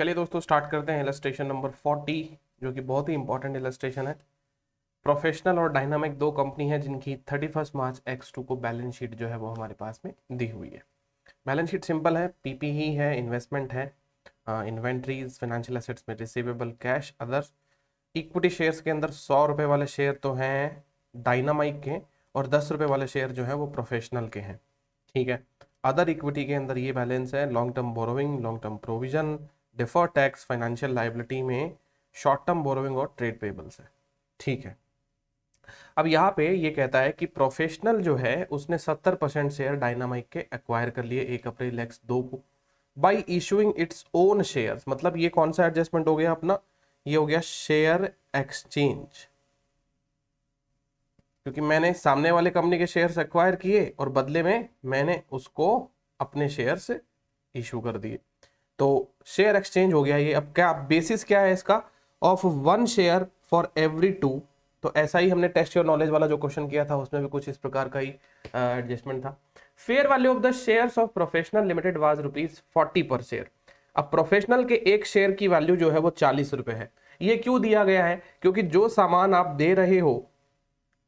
चलिए दोस्तों स्टार्ट करते हैं इलस्ट्रेशन नंबर 40 जो कि बहुत ही इंपॉर्टेंट इलस्ट्रेशन है। प्रोफेशनल और डायनामिक दो कंपनी है जिनकी 31 मार्च X2 को बैलेंस शीट जो है वो हमारे पास में दी हुई है। बैलेंस शीट सिंपल है, पीपी ही है, इन्वेस्टमेंट है, इन्वेंट्रीज, फाइनेंशियल एसेट्स में receivable, cash, other. Equity shares के अंदर 100 रुपये वाले शेयर तो हैं डायनामाइक के और 10 रुपये वाले शेयर जो है वो प्रोफेशनल के हैं। ठीक है। अदर इक्विटी के अंदर ये बैलेंस है long term borrowing, long term provision, defer tax, financial liability में शॉर्ट टर्म बोरोइंग और ट्रेड पेबल्स है। ठीक है। अब यहाँ पे ये कहता है कि प्रोफेशनल जो है उसने 70% शेयर डायनामाइक के एक्वायर कर लिए 1 अप्रैल X2 को by issuing its own shares. मतलब ये कौन सा एडजस्टमेंट हो गया अपना, ये हो गया शेयर एक्सचेंज, क्योंकि मैंने सामने वाले कंपनी के शेयर्स एक्वायर किए और बदले में मैंने उसको अपने शेयर्स इशू कर दिए, तो शेयर एक्सचेंज हो गया ये। अब क्या बेसिस क्या है इसका, ऑफ 1 शेयर फॉर एवरी 2। तो ऐसा ही हमने टेस्ट योर नॉलेज वाला जो क्वेश्चन किया था उसमें भी कुछ इस प्रकार का ही एडजस्टमेंट था। Fair value of the shares of professional limited was ₹40 पर शेयर। अब प्रोफेशनल के एक शेयर की वैल्यू जो है वो 40 रुपए है। ये क्यों दिया गया है, क्योंकि जो सामान आप दे रहे हो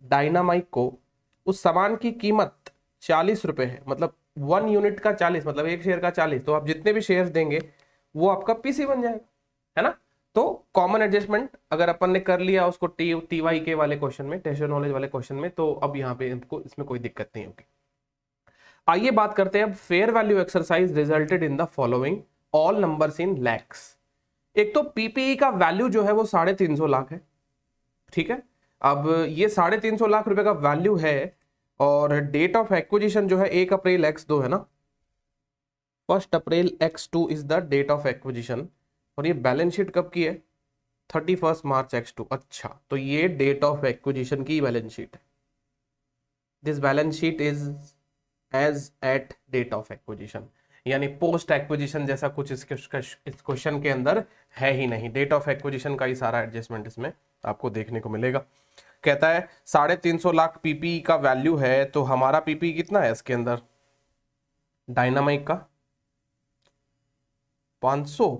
डायनामाइक को उस सामान की कीमत 40 रुपए है, मतलब 1 यूनिट का 40, मतलब एक शेयर का 40। तो आप जितने भी शेयर देंगे वो आपका पीसी बन जाएगा, है ना। तो कॉमन एडजस्टमेंट अगर अपन ने कर लिया उसको टीवाई के वाले क्वेश्चन में, टेस्ट नॉलेज वाले क्वेश्चन में, तो अब यहाँ पे हमको इसमें कोई दिक्कत नहीं होगी। आइए बात करते हैं अब fair value exercise resulted in the following all numbers in lakhs. एक तो पीपीई का वैल्यू जो है वो 350 लाख है। ठीक है। अब ये 350 लाख रुपए का वैल्यू है और डेट ऑफ एक्विजिशन जो है 1 अप्रैल X2 है ना, 1 April X2 is the date of acquisition. और ये बैलेंस शीट कब की है, 31 मार्च X2। अच्छा, तो ये डेट ऑफ एक्विजिशन की बैलेंस शीट है। This balance sheet is as at date of acquisition, यानी पोस्ट एक्विजिशन जैसा कुछ इस क्वेश्चन के अंदर है ही नहीं। डेट ऑफ एक्विजिशन का ही सारा एडजस्टमेंट इसमें आपको देखने को मिलेगा। कहता है 350 लाख पीपी का वैल्यू है, तो हमारा पीपी कितना है इसके अंदर, डायनामाइक का 500।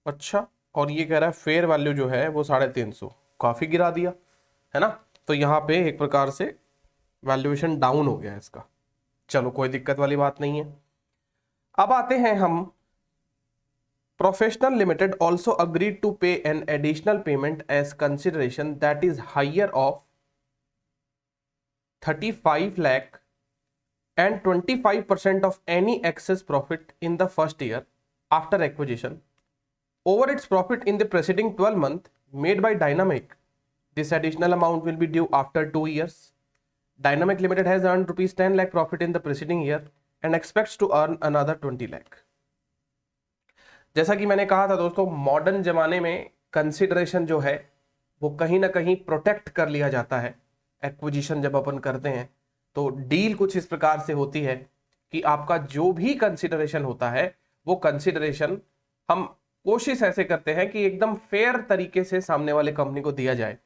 अच्छा, और ये कह रहा है फेयर वैल्यू जो है वो 350, काफी गिरा दिया है ना। तो यहाँ पे एक प्रकार से वैल्यूएशन डाउन हो गया इसका। चलो कोई दिक्कत वाली बात नहीं है। अब आते हैं हम, professional limited also agreed to pay an additional payment as consideration that is higher of 35 lakh and 25% of any excess profit in the first year after acquisition over its profit in the preceding 12 month made by Dynamic. This additional amount will be due after 2 years. Dynamic Limited has earned ₹10 lakh profit in the preceding year and expects to earn another 20 lakh. जैसा कि मैंने कहा था दोस्तों, modern जमाने में consideration जो है वो कहीं ना कहीं प्रोटेक्ट कर लिया जाता है। एक्विजिशन जब अपन करते हैं तो डील कुछ इस प्रकार से होती है कि आपका जो भी कंसिडरेशन होता है वो कंसिडरेशन हम कोशिश ऐसे करते हैं कि एकदम फेयर तरीके से सामने वाले कंपनी को दिया जाए।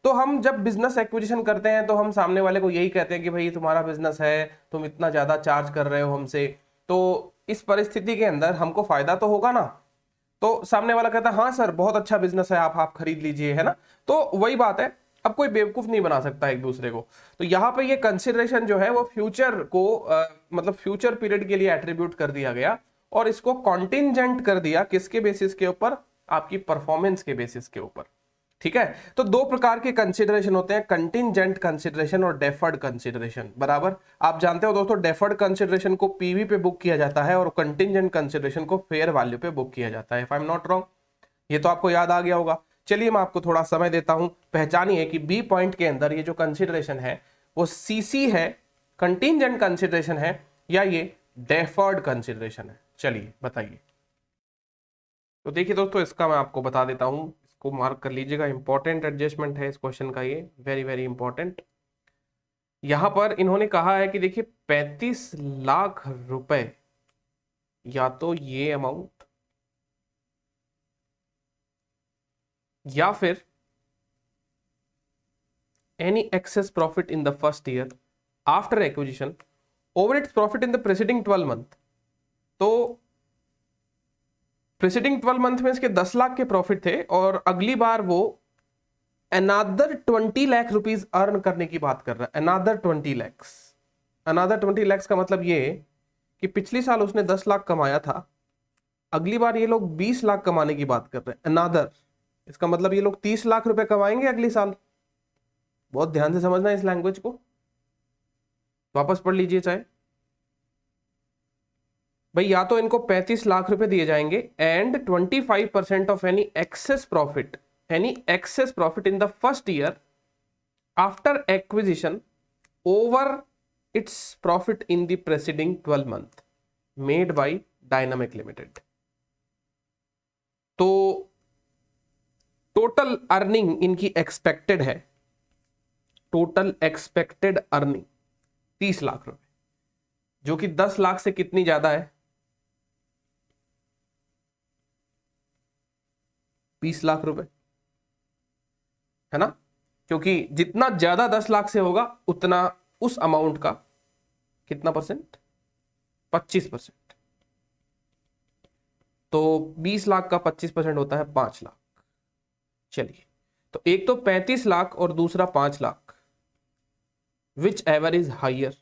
तो हम जब बिजनेस एक्विजिशन करते हैं तो हम सामने वाले को यही कहते हैं कि भाई तुम्हारा बिजनेस है, तुम इतना ज्यादा चार्ज कर रहे हो हमसे, तो इस परिस्थिति के अंदर हमको फायदा तो होगा ना। तो सामने वाला कहता है हाँ सर बहुत अच्छा बिजनेस है, आप खरीद लीजिए, है ना। तो वही बात है, अब कोई बेवकूफ नहीं बना सकता एक दूसरे को। तो यहाँ पे ये कंसिडरेशन जो है वो फ्यूचर को मतलब फ्यूचर पीरियड के लिए एट्रीब्यूट कर दिया गया और इसको कॉन्टिंजेंट कर दिया किसके बेसिस के ऊपर, आपकी परफॉर्मेंस के बेसिस के ऊपर। ठीक है। तो दो प्रकार के कंसिडरेशन होते हैं, कंटिंजेंट कंसिडरेशन और डेफर्ड कंसिडरेशन। बराबर, आप जानते हो दोस्तों डेफर्ड कंसिडरेशन को पीवी पे बुक किया जाता है और कंटिंजेंट कंसिडरेशन को फेयर वैल्यू पे बुक किया जाता है। If I am not wrong, ये तो आपको याद आ गया होगा। चलिए मैं आपको थोड़ा समय देता हूं, पहचानिए कि बी पॉइंट के अंदर ये जो कंसिडरेशन है वो सीसी है, कंटिंजेंट कंसिडरेशन है, या ये डेफर्ड कंसिडरेशन है। चलिए बताइए। तो देखिए दोस्तों, इसका मैं आपको बता देता हूं, इसको मार्क कर लीजिएगा, इंपॉर्टेंट एडजस्टमेंट है इस क्वेश्चन का, ये वेरी वेरी इंपॉर्टेंट। यहां पर इन्होंने कहा है कि देखिए 35 लाख रुपए, या तो ये अमाउंट या फिर any excess profit in the first year after acquisition over its profit in the preceding 12 month। तो प्रीसीडिंग 12 मंथ में इसके 10 लाख के प्रॉफिट थे और अगली बार वो अनादर 20 लाख रुपीज अर्न करने की बात कर रहा है। अनादर 20 लैक्स, अनादर 20 लैक्स का मतलब ये कि पिछली साल उसने 10 लाख कमाया था, अगली बार ये लोग 20 लाख कमाने की बात कर रहे हैं। अनादर, इसका मतलब ये लोग 30 लाख रुपए कमाएंगे अगली साल। बहुत ध्यान से समझना इस लैंग्वेज को, वापस पढ़ लीजिए चाहे भाई। या तो इनको 35 लाख रुपए दिए जाएंगे and 25% of any access profit, any access profit in the first year after acquisition over its profit in the presiding 12 month made by dynamic limited. तो टोटल अर्निंग इनकी एक्सपेक्टेड है, टोटल एक्सपेक्टेड अर्निंग 30 लाख रुपए, जो कि 10 लाख से कितनी ज्यादा है, 20 लाख रुपए, है ना। क्योंकि जितना ज्यादा 10 लाख से होगा उतना उस अमाउंट का कितना परसेंट, 25%। तो 20 लाख का 25% होता है 5 लाख। चलिए, तो एक तो 35 लाख और दूसरा 5 lakh, which ever is higher,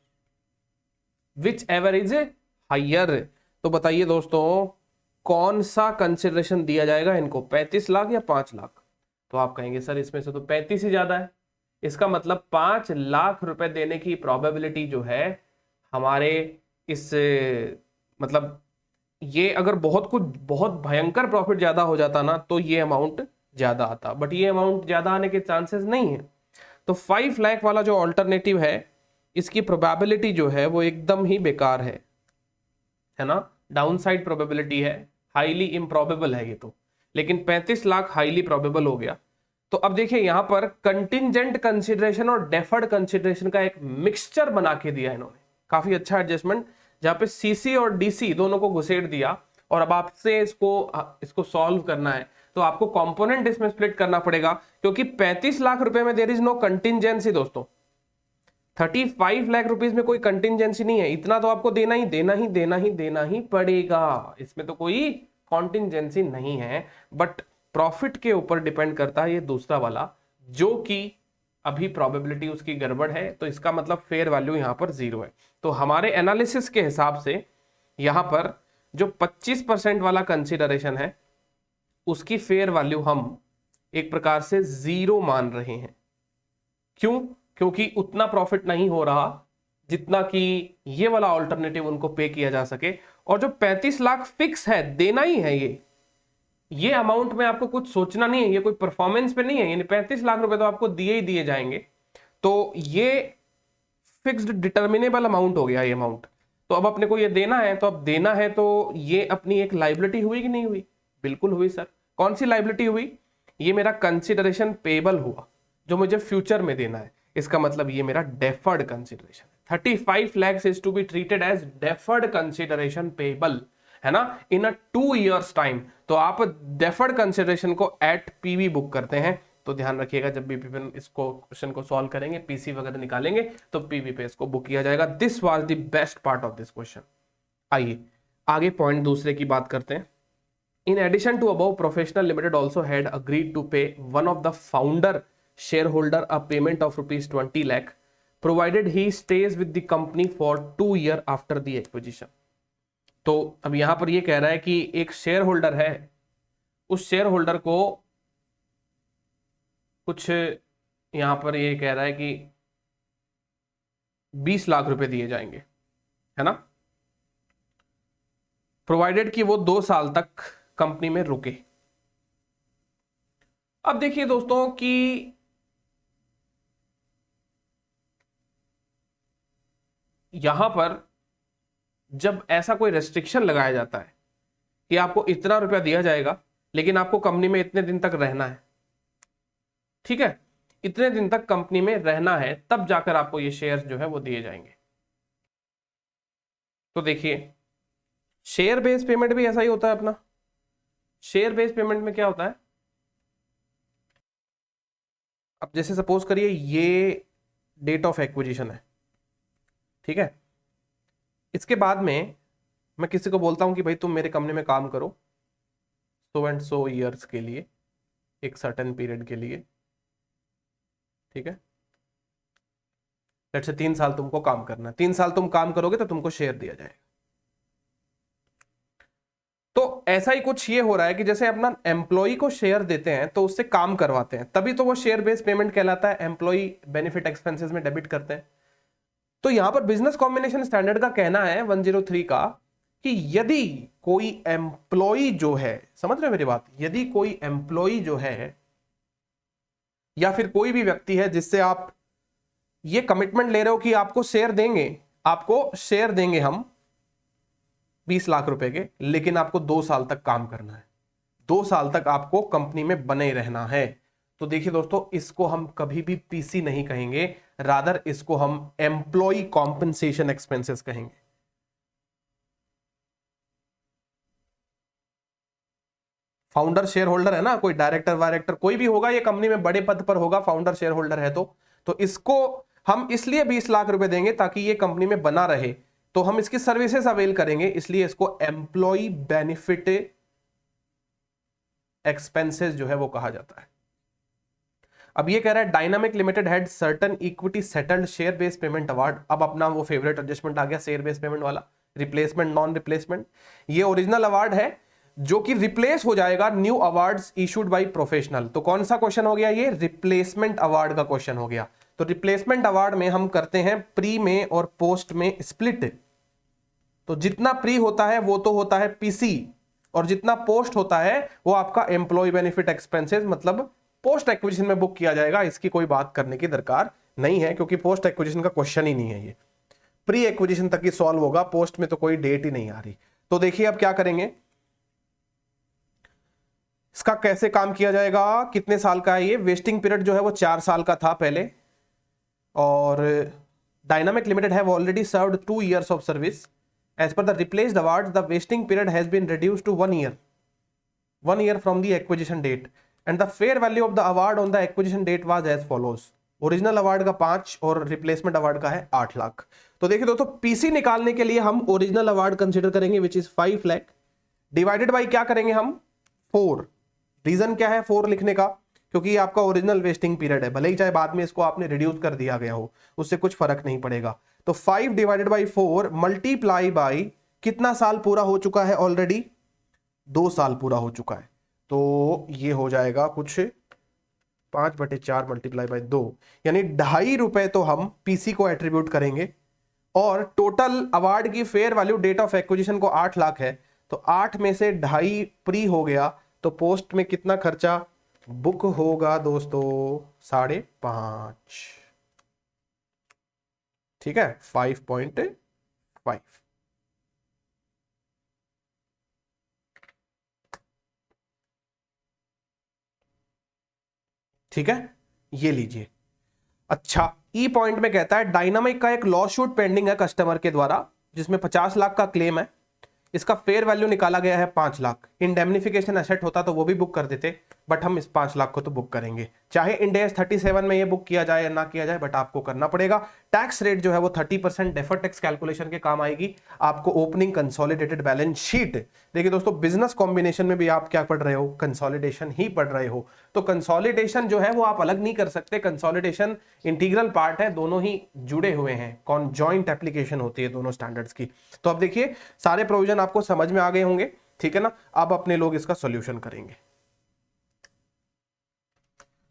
which ever is higher. तो बताइए दोस्तों, कौन सा कंसिडरेशन दिया जाएगा इनको, 35 लाख या 5 लाख। तो आप कहेंगे सर इसमें से तो 35 ही ज्यादा है, इसका मतलब 5 लाख रुपए देने की प्रोबेबिलिटी जो है हमारे इस, मतलब ये अगर बहुत भयंकर प्रॉफिट ज्यादा हो जाता ना तो ये अमाउंट ज्यादा आता, बट ये अमाउंट ज्यादा आने के चांसेस नहीं है। तो 5 लाख वाला जो ऑल्टरनेटिव है इसकी प्रोबेबिलिटी जो है वो एकदम ही बेकार है ना, डाउनसाइड प्रोबेबिलिटी है, हाईली इम्प्रोबेबल है ये तो। लेकिन 35 लाख हाईली प्रोबेबल हो गया। तो अब देखिए यहां पर कंटिंजेंट कंसिडरेशन और डेफर्ड कंसिडरेशन का एक मिक्सचर बना के दिया इन्होंने, काफी अच्छा एडजस्टमेंट, जहां पे सीसी और डीसी दोनों को घुसेड़ दिया। और अब आपसे इसको सॉल्व करना है तो आपको कंपोनेंट इसमें स्प्लिट करना पड़ेगा, क्योंकि 35 लाख रुपए में देयर इज नो कंटिंजेंसी दोस्तों। 35 लाख रुपीज में कोई कंटिंजेंसी नहीं है, इतना तो आपको देना ही देना ही देना ही देना ही पड़ेगा, इसमें तो कोई कॉन्टिंजेंसी नहीं है। बट प्रॉफिट के ऊपर डिपेंड करता है ये दूसरा वाला, जो कि अभी प्रोबेबिलिटी उसकी गड़बड़ है, तो इसका मतलब फेयर वैल्यू यहां पर 0 है। तो हमारे एनालिसिस के हिसाब से यहां पर जो 25% वाला कंसिडरेशन है उसकी फेयर वैल्यू हम एक प्रकार से 0 मान रहे हैं। क्यों? क्योंकि उतना प्रॉफिट नहीं हो रहा जितना कि ये वाला ऑल्टरनेटिव उनको पे किया जा सके। और जो 35 लाख फिक्स है, देना ही है ये अमाउंट में आपको कुछ सोचना नहीं है, ये कोई परफॉर्मेंस पे नहीं है, यानी 35 लाख रुपए तो आपको दिए ही दिए जाएंगे। तो ये फिक्स्ड डिटर्मिनेबल अमाउंट हो गया ये अमाउंट। तो अब अपने को ये देना है, तो अब देना है तो ये अपनी एक लाइबिलिटी हुई कि नहीं हुई? बिल्कुल हुई सर। कौन सी लाइबिलिटी हुई? ये मेरा कंसिडरेशन पेबल हुआ जो मुझे फ्यूचर में देना है। इसका मतलब ये मेरा डेफर्ड कंसिडरेशन है। 35 lakhs is to be treated as deferred consideration payable, है ना, इन अ 2 years टाइम। तो आप डेफर्ड कंसिडरेशन को एट पीवी बुक करते हैं। तो ध्यान रखिएगा जब भी इसको क्वेश्चन को सॉल्व करेंगे, पीसी वगैरह निकालेंगे तो पीवी पे इसको बुक किया जाएगा। This was the best part of this question. आइए आगे पॉइंट दूसरे की बात करते हैं। In addition to above, Professional Limited also had agreed to pay one of the founder shareholder a payment of rupees 20 lakh, provided he stays with the company for 2 years after the acquisition. तो अब यहां पर ये कह रहा है कि एक शेयर होल्डर है, उस शेयर होल्डर को कुछ यहां पर ये कह रहा है कि 20 लाख रुपए दिए जाएंगे, है ना, प्रोवाइडेड कि वो 2 साल तक कंपनी में रुके। अब देखिए दोस्तों कि यहां पर जब ऐसा कोई रेस्ट्रिक्शन लगाया जाता है कि आपको इतना रुपया दिया जाएगा लेकिन आपको कंपनी में इतने दिन तक रहना है, ठीक है, इतने दिन तक कंपनी में रहना है, तब जाकर आपको ये शेयर जो है वो दिए जाएंगे। तो देखिए शेयर बेस्ड पेमेंट भी ऐसा ही होता है अपना। शेयर बेस्ड पेमेंट में क्या होता है, अब जैसे सपोज करिए ये डेट ऑफ एक्विजिशन है, ठीक है, इसके बाद में मैं किसी को बोलता हूं कि भाई तुम मेरे कंपनी में काम करो, सो एंड सो ईयर्स के लिए, एक सर्टेन पीरियड के लिए, ठीक है। लेट्स से 3 साल तुमको काम करना है, 3 साल तुम काम करोगे तो तुमको शेयर दिया जाएगा। तो ऐसा ही कुछ ये हो रहा है कि जैसे अपना एम्प्लॉय को शेयर देते हैं तो उससे काम करवाते हैं, तभी तो वो शेयर बेस्ड पेमेंट कहलाता है, एम्प्लॉय बेनिफिट एक्सपेंसेस में डेबिट करते हैं। तो यहां पर बिजनेस कॉम्बिनेशन स्टैंडर्ड का कहना है 103 का कि यदि कोई एम्प्लॉय जो है, समझ रहे हो मेरी बात, यदि कोई एम्प्लॉय जो है या फिर कोई भी व्यक्ति है जिससे आप ये कमिटमेंट ले रहे हो कि आपको शेयर देंगे, आपको शेयर देंगे हम 20 लाख रुपए के, लेकिन आपको 2 साल तक काम करना है, 2 साल तक आपको कंपनी में बने रहना है, तो देखिए दोस्तों, इसको हम कभी भी पीसी नहीं कहेंगे, रादर इसको हम एम्प्लॉय कॉम्पनसेशन एक्सपेंसेस कहेंगे। फाउंडर शेयर होल्डर है ना, कोई डायरेक्टर वायरेक्टर कोई भी होगा, ये कंपनी में बड़े पद पर होगा, फाउंडर शेयर होल्डर है, तो इसको हम इसलिए 20 लाख रुपए देंगे ताकि ये कंपनी में बना रहे, तो हम इसकी सर्विसेज अवेल करेंगे, इसलिए इसको एम्प्लॉय बेनिफिट एक्सपेंसेस जो है वो कहा जाता है। अब ये कह रहा है dynamic limited had certain equity settled share based payment award. अब अपना वो फेवरेट एडजस्टमेंट आ गया शेयर बेस्ड पेमेंट वाला, रिप्लेसमेंट नॉन रिप्लेसमेंट। ये ओरिजिनल अवार्ड है जो कि रिप्लेस हो जाएगा new awards issued by professional. तो कौन सा क्वेश्चन हो गया, ये रिप्लेसमेंट अवार्ड का क्वेश्चन हो गया। तो रिप्लेसमेंट अवार्ड में हम करते हैं प्री में और पोस्ट में स्प्लिट। तो जितना प्री होता है वो तो होता है पीसी, और जितना पोस्ट होता है वो आपका एम्प्लॉय बेनिफिट एक्सपेंसेस, मतलब पोस्ट एक्विजिशन में बुक किया जाएगा। इसकी कोई बात करने की दरकार नहीं है, क्योंकि पोस्ट एक्विजिशन का क्वेश्चन ही नहीं है, ये प्री एक्विजिशन तक ही सॉल्व होगा, पोस्ट में तो कोई डेट ही नहीं आ रही। तो देखिए अब क्या करेंगे, इसका कैसे काम किया जाएगा, कितने साल का है ये, वेस्टिंग पीरियड जो है वो 4 साल का था पहले, और dynamic limited have already served 2 years of service. As per the replaced awards the vesting period has been reduced to 1 year, 1 year from the acquisition date, and the fair value of the award on the acquisition date was as follows. Original award का 5 और replacement award का है 8 लाख। तो देखिए दोस्तों, PC निकालने के लिए हम ओरिजिनल अवार्ड कंसीडर करेंगे which is 5 lakh, divided by क्या करेंगे हम 4। रीजन क्या है 4 लिखने का, क्योंकि ये आपका ओरिजिनल वेस्टिंग पीरियड है, भले ही चाहे बाद में इसको आपने रिड्यूस कर दिया गया हो, उससे कुछ फर्क नहीं पड़ेगा। तो 5 डिवाइडेड बाई 4 मल्टीप्लाई बाई कितना साल पूरा हो चुका है, ऑलरेडी 2 साल पूरा हो चुका है, तो ये हो जाएगा कुछ 5/4 मल्टीप्लाई बाई 2, यानी 2.5 रुपए तो हम पीसी को एट्रीब्यूट करेंगे। और टोटल अवार्ड की fair value date of acquisition को 8 लाख है, तो 8 में से 2.5 प्री हो गया, तो पोस्ट में कितना खर्चा बुक होगा दोस्तों, 5.5, ठीक है, 5.5। ठीक है, ये लीजिए। अच्छा, ई पॉइंट में कहता है डायनामिक का एक लॉ शूट पेंडिंग है कस्टमर के द्वारा, जिसमें 50 लाख का क्लेम है, इसका फेयर वैल्यू निकाला गया है 5 लाख। इंडेमनिफिकेशन एसेट होता तो वो भी बुक कर देते, बट हम इस 5 लाख को तो बुक करेंगे, चाहे इंड AS 37 में ये बुक किया जाए या ना किया जाए, बट आपको करना पड़ेगा। टैक्स रेट जो है वो 30% डेफर्ड टैक्स कैलकुलेशन के काम आएगी आपको ओपनिंग कंसोलिडेटेड बैलेंस शीट। देखिए दोस्तों, बिजनेस कॉम्बिनेशन में भी आप क्या पढ़ रहे हो, कंसोलिडेशन ही पढ़ रहे हो। तो कंसोलिडेशन जो है वो आप अलग नहीं कर सकते, कंसोलिडेशन इंटीग्रल पार्ट है, दोनों ही जुड़े हुए हैं, कॉन्जॉइंट एप्लीकेशन होती है दोनों स्टैंडर्ड्स की। तो अब देखिए सारे प्रोविजन आपको समझ में आ गए होंगे, ठीक है ना। अब अपने लोग इसका सॉल्यूशन करेंगे।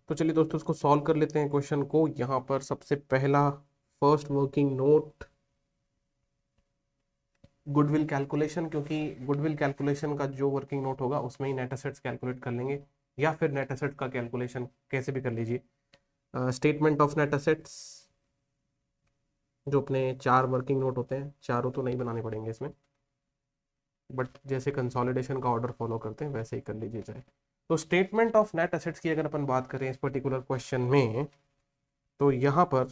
तो चलिए दोस्तों, इसको सॉल्व कर लेते हैं क्वेश्चन को। यहां पर सबसे पहला first working note goodwill calculation, क्योंकि गुडविल कैलकुलेशन का जो वर्किंग नोट होगा उसमें ही नेट एसेट्स कैलकुलेट कर लेंगे, या फिर नेट एसेट्स का कैलकुलेशन कैसे भी कर लीजिए। स्टेटमेंट ऑफ नेट एसेट्स, जो अपने 4 वर्किंग नोट होते हैं, चारों तो नहीं बनाने पड़ेंगे इसमें, बट जैसे कंसोलिडेशन का ऑर्डर फॉलो करते हैं वैसे ही कर लीजिए चाहे। तो स्टेटमेंट ऑफ नेट एसेट्स की अगर अपन बात करें इस पर्टिकुलर क्वेश्चन में, तो यहाँ पर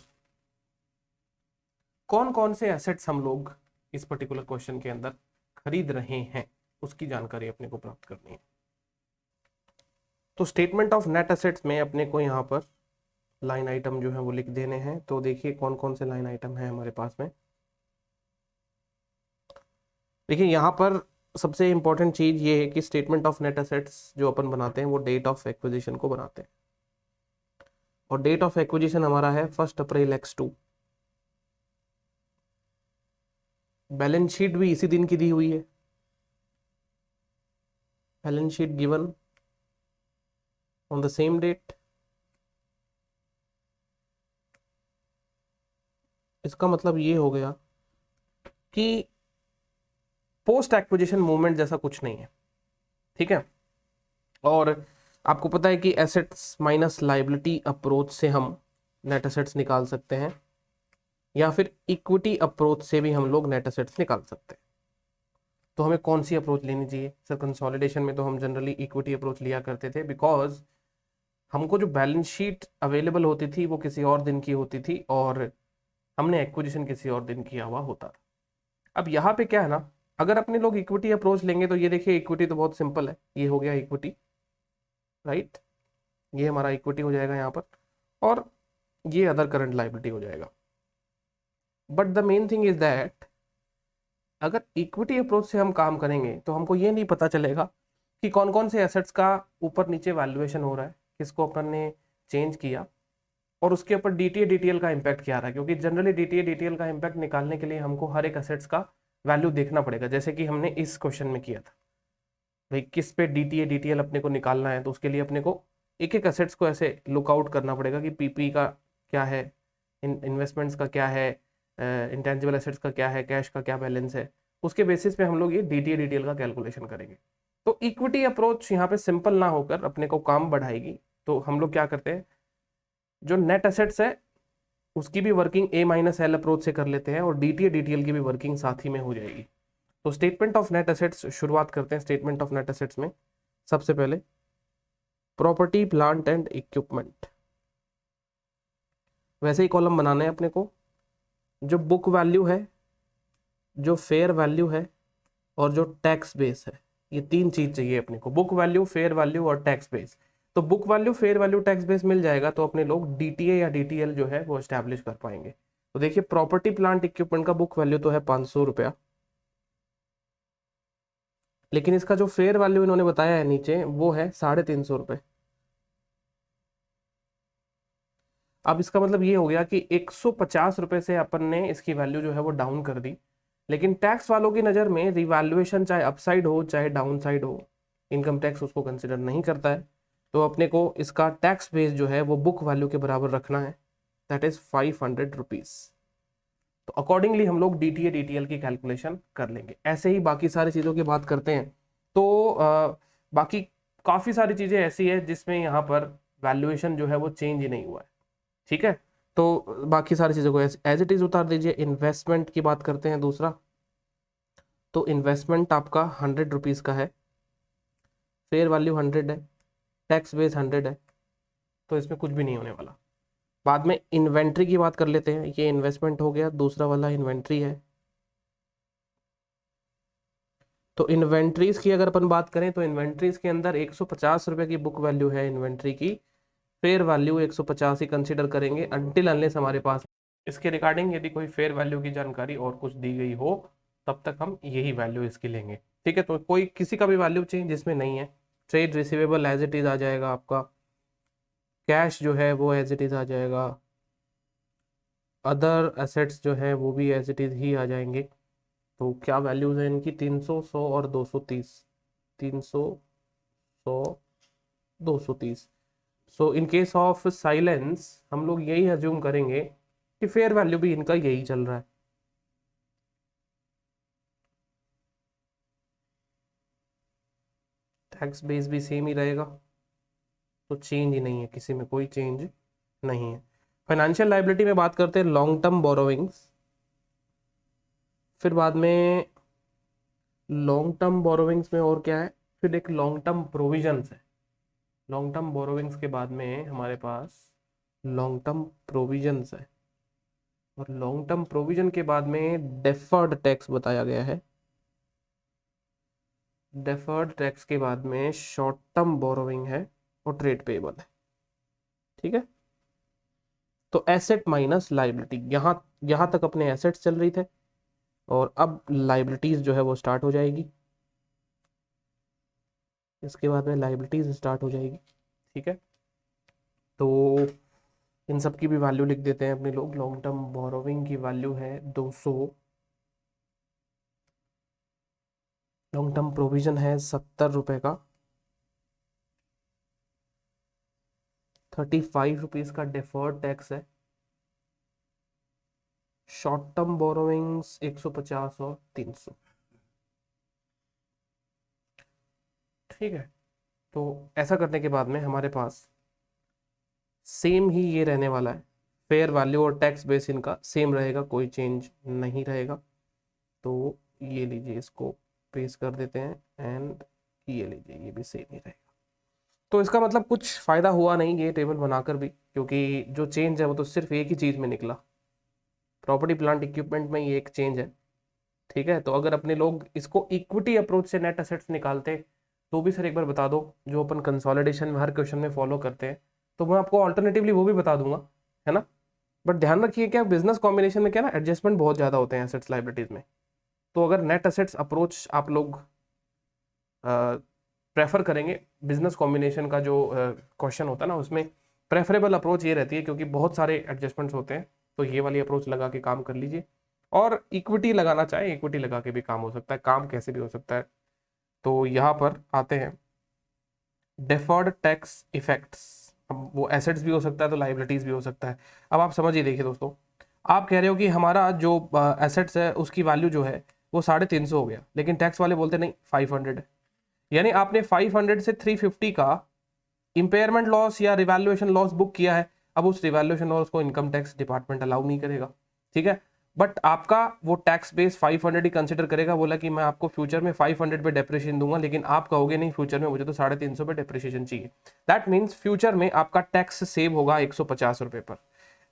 कौन कौन से एसेट्स हम लोग इस पर्टिकुलर क्वेश्चन के अंदर खरीद रहे हैं उसकी जानकारी अपने को प्राप्त करनी है। तो स्टेटमेंट ऑफ नेट एसेट्स में अपने को यहाँ पर लाइन आइटम जो है वो लिख देने हैं। तो देखिए कौन कौन से लाइन आइटम है हमारे पास में। देखिए यहाँ पर सबसे इंपॉर्टेंट चीज ये है कि स्टेटमेंट ऑफ नेट एसेट्स जो अपन बनाते हैं वो डेट ऑफ एक्विजिशन को बनाते हैं, और डेट ऑफ एक्विजिशन हमारा है 1 अप्रैल X2। बैलेंस शीट भी इसी दिन की दी हुई है, balance sheet given on the same date. इसका मतलब ये हो गया कि पोस्ट एक्विजिशन मूवमेंट जैसा कुछ नहीं है, ठीक है। और आपको पता है कि एसेट्स माइनस लायबिलिटी अप्रोच से हम नेट एसेट्स निकाल सकते हैं, या फिर इक्विटी अप्रोच से भी हम लोग नेट एसेट्स निकाल सकते हैं। तो हमें कौन सी अप्रोच लेनी चाहिए सर? कंसोलिडेशन में तो हम जनरली इक्विटी अप्रोच लिया करते थे, बिकॉज हमको जो बैलेंस शीट अवेलेबल होती थी वो किसी और दिन की होती थी, और हमने एक्विजिशन किसी और दिन किया हुआ होता था। अब यहाँ पे क्या है ना, अगर अपने लोग इक्विटी अप्रोच लेंगे तो ये देखिए, इक्विटी तो बहुत सिंपल है, ये हो गया इक्विटी, राइट। ये हमारा इक्विटी हो जाएगा यहाँ पर, और ये अदर करंट लायबिलिटी हो जाएगा। But the main thing is that अगर इक्विटी अप्रोच से हम काम करेंगे तो हमको ये नहीं पता चलेगा कि कौन कौन से एसेट्स का ऊपर नीचे वैल्यूएशन हो रहा है, किसको अपन ने चेंज किया, और उसके ऊपर डीटीए डीटीएल का इम्पैक्ट क्या आ रहा है। क्योंकि जनरली डीटीए डीटीएल का इम्पैक्ट निकालने के लिए हमको हर एक एसेट्स का वैल्यू देखना पड़ेगा, जैसे कि हमने इस क्वेश्चन में किया था। भाई किस पे डीटीए डीटीएल अपने को निकालना है, तो उसके लिए अपने को एक एक एसेट्स को ऐसे लुकआउट करना पड़ेगा कि पीपी का क्या है, इन्वेस्टमेंट्स का क्या है, इंटेंजिबल एसेट्स का क्या है, कैश का क्या बैलेंस है। उसके बेसिस पे हम लोग ये डीटीए डीटीएल का कैलकुलेशन करेंगे। तो इक्विटी अप्रोच यहाँ पे सिंपल ना होकर अपने को काम बढ़ाएगी। तो हम लोग क्या करते हैं, जो नेट एसेट्स है उसकी भी वर्किंग A-L अप्रोच से कर लेते हैं, और डीटीए डीटीएल की भी वर्किंग साथ ही में हो जाएगी। तो स्टेटमेंट ऑफ नेट एसेट्स शुरुआत करते हैं। स्टेटमेंट ऑफ नेट एसेट्स में सबसे पहले प्रॉपर्टी प्लांट एंड इक्विपमेंट, वैसे ही कॉलम बनाना है अपने को। जो बुक वैल्यू है, जो फेयर वैल्यू है, और जो टैक्स बेस है, ये तीन चीज चाहिए अपने को, बुक वैल्यू, फेयर वैल्यू और टैक्स बेस। तो book value, fair value, tax base मिल जाएगा तो अपने लोग डीटीए या डीटीएल जो है वो एस्टैब्लिश कर पाएंगे। तो देखिए, प्रॉपर्टी प्लांट इक्विपमेंट का बुक वैल्यू तो है 500 रुपया, लेकिन इसका जो फेयर वैल्यू इन्होंने बताया है नीचे वो है 350 रुपये। अब इसका मतलब ये हो गया कि 150 रुपये से अपन ने इसकी वैल्यू जो है वो डाउन कर दी। लेकिन टैक्स वालों की नज़र में रिवैल्यूएशन चाहे अपसाइड हो चाहे डाउन साइड हो, इनकम टैक्स उसको कंसिडर नहीं करता है। तो अपने को इसका टैक्स बेस जो है वो बुक वैल्यू के बराबर रखना है, दैट इज 500 रुपीज़। तो अकॉर्डिंगली हम लोग डीटीए डीटीएल की कैलकुलेशन कर लेंगे। ऐसे ही बाकी सारी चीज़ों की बात करते हैं। तो बाकी काफ़ी सारी चीज़ें ऐसी है जिसमें यहाँ पर वैल्यूएशन जो है वो चेंज ही नहीं हुआ है, ठीक है। तो बाकी सारी चीज़ों को एज इट इज़ उतार दीजिए। इन्वेस्टमेंट की बात करते हैं दूसरा। तो इन्वेस्टमेंट आपका 100 रुपीज़ का है, फेयर वैल्यू 100 है, टैक्स बेस 100 है, तो इसमें कुछ भी नहीं होने वाला। बाद में इन्वेंट्री की बात कर लेते हैं। ये इन्वेस्टमेंट हो गया, दूसरा वाला इन्वेंट्री है। तो इन्वेंट्रीज की अगर अपन बात करें तो इन्वेंट्रीज के अंदर 150 रुपये की बुक वैल्यू है इन्वेंट्री की, फेयर वैल्यू 150 ही कंसिडर करेंगे अनटिल अनलेस हमारे पास इसके रिगार्डिंग यदि कोई फेयर वैल्यू की जानकारी और कुछ दी गई हो, तब तक हम यही वैल्यू इसकी लेंगे, ठीक है। तो कोई किसी का भी वैल्यू चेंज इसमें नहीं है। Trade receivable as it is आ जाएगा आपका, कैश जो है वो एज इट इज आ जाएगा, अदर एसेट्स जो है वो भी एज इट इज ही आ जाएंगे। तो क्या वैल्यूज है इनकी, 300, 100 और 230, 300, 100, 230। सो इन केस ऑफ साइलेंस हम लोग यही अज्यूम करेंगे कि फेयर वैल्यू भी इनका यही चल रहा है। टैक्स बेस भी सेम ही रहेगा, तो चेंज ही नहीं है, किसी में कोई चेंज नहीं है। फाइनेंशियल लाइबिलिटी में बात करते हैं लॉन्ग टर्म बोरोविंग्स, फिर बाद में लॉन्ग टर्म बोरोविंग्स में और क्या है, फिर एक लॉन्ग टर्म प्रोविजंस है। लॉन्ग टर्म बोरोविंग्स के बाद में हमारे पास लॉन्ग टर्म प्रोविजंस है, और लॉन्ग टर्म प्रोविजन के बाद में डेफर्ड टैक्स बताया गया है। डेफर्ड टैक्स के बाद में शॉर्ट टर्म बोरोविंग है और ट्रेड पेएबल है, ठीक है। तो एसेट माइनस लाइबिलिटी, यहाँ यहाँ तक अपने एसेट्स चल रही थे, और अब लाइबिलिटीज जो है वो स्टार्ट हो जाएगी। इसके बाद में लाइबिलिटीज स्टार्ट हो जाएगी। ठीक है, तो इन सब की भी वैल्यू लिख देते हैं अपने लोग। लॉन्ग टर्म बोरोविंग की वैल्यू है 200, लॉन्ग टर्म प्रोविजन है 70 रुपए का, 35 रुपीज का डेफर्ड टैक्स है, शॉर्ट टर्म बोरोविंग्स 150 और 300। ठीक है, तो ऐसा करने के बाद में हमारे पास सेम ही ये रहने वाला है, फेयर वैल्यू और टैक्स बेस इनका सेम रहेगा, कोई चेंज नहीं रहेगा। तो ये लीजिए, इसको पेस्ट कर देते हैं एंड ये लीजिए, ये भी सेम ही रहेगा। तो इसका मतलब कुछ फायदा हुआ नहीं ये टेबल बनाकर भी, क्योंकि जो चेंज है वो तो सिर्फ एक ही चीज में निकला, प्रॉपर्टी प्लांट इक्विपमेंट में ये एक चेंज है। ठीक है, तो अगर अपने लोग इसको इक्विटी अप्रोच से नेट असेट्स निकालते तो भी सर एक बार बता दो, जो अपन कंसोलिडेशन में हर क्वेश्चन में फॉलो करते हैं, तो मैं आपको ऑल्टरनेटिवली वो भी बता दूंगा, है ना। बट ध्यान रखिए क्या बिजनेस कॉम्बिनेशन में क्या ना एडजस्टमेंट बहुत ज़्यादा होते हैं एसेट्स लाइबिलिटीज में। तो अगर नेट असेट्स अप्रोच आप लोग प्रेफर करेंगे, बिजनेस कॉम्बिनेशन का जो क्वेश्चन होता है ना उसमें प्रेफरेबल अप्रोच ये रहती है, क्योंकि बहुत सारे एडजस्टमेंट्स होते हैं, तो ये वाली अप्रोच लगा के काम कर लीजिए। और इक्विटी लगाना चाहे इक्विटी लगा के भी काम हो सकता है, काम कैसे भी हो सकता है। तो यहाँ पर आते हैं डेफर्ड टैक्स इफेक्ट्स। अब वो एसेट्स भी हो सकता है तो लाइबिलिटीज भी हो सकता है। अब आप समझिए, देखिए दोस्तों, आप कह रहे हो कि हमारा जो एसेट्स है उसकी वैल्यू जो है वो 350 हो गया, लेकिन टैक्स वाले बोलते नहीं 500 है। यानी आपने 500 से 350 का इंपेयरमेंट लॉस या रिवैल्यूएशन लॉस बुक किया है। अब उस रिवैल्यूएशन लॉस को इनकम टैक्स डिपार्टमेंट अलाउ नहीं करेगा। ठीक है, बट आपका वो टैक्स बेस 500 ही कंसिडर करेगा, बोला कि मैं आपको फ्यूचर में 500 पे डेप्रिसिएशन दूंगा, लेकिन आप कहोगे नहीं फ्यूचर में मुझे तो 350 पे डेप्रिसिएशन चाहिए। दैट मीन्स फ्यूचर में आपका टैक्स सेव होगा 150 रुपए पर,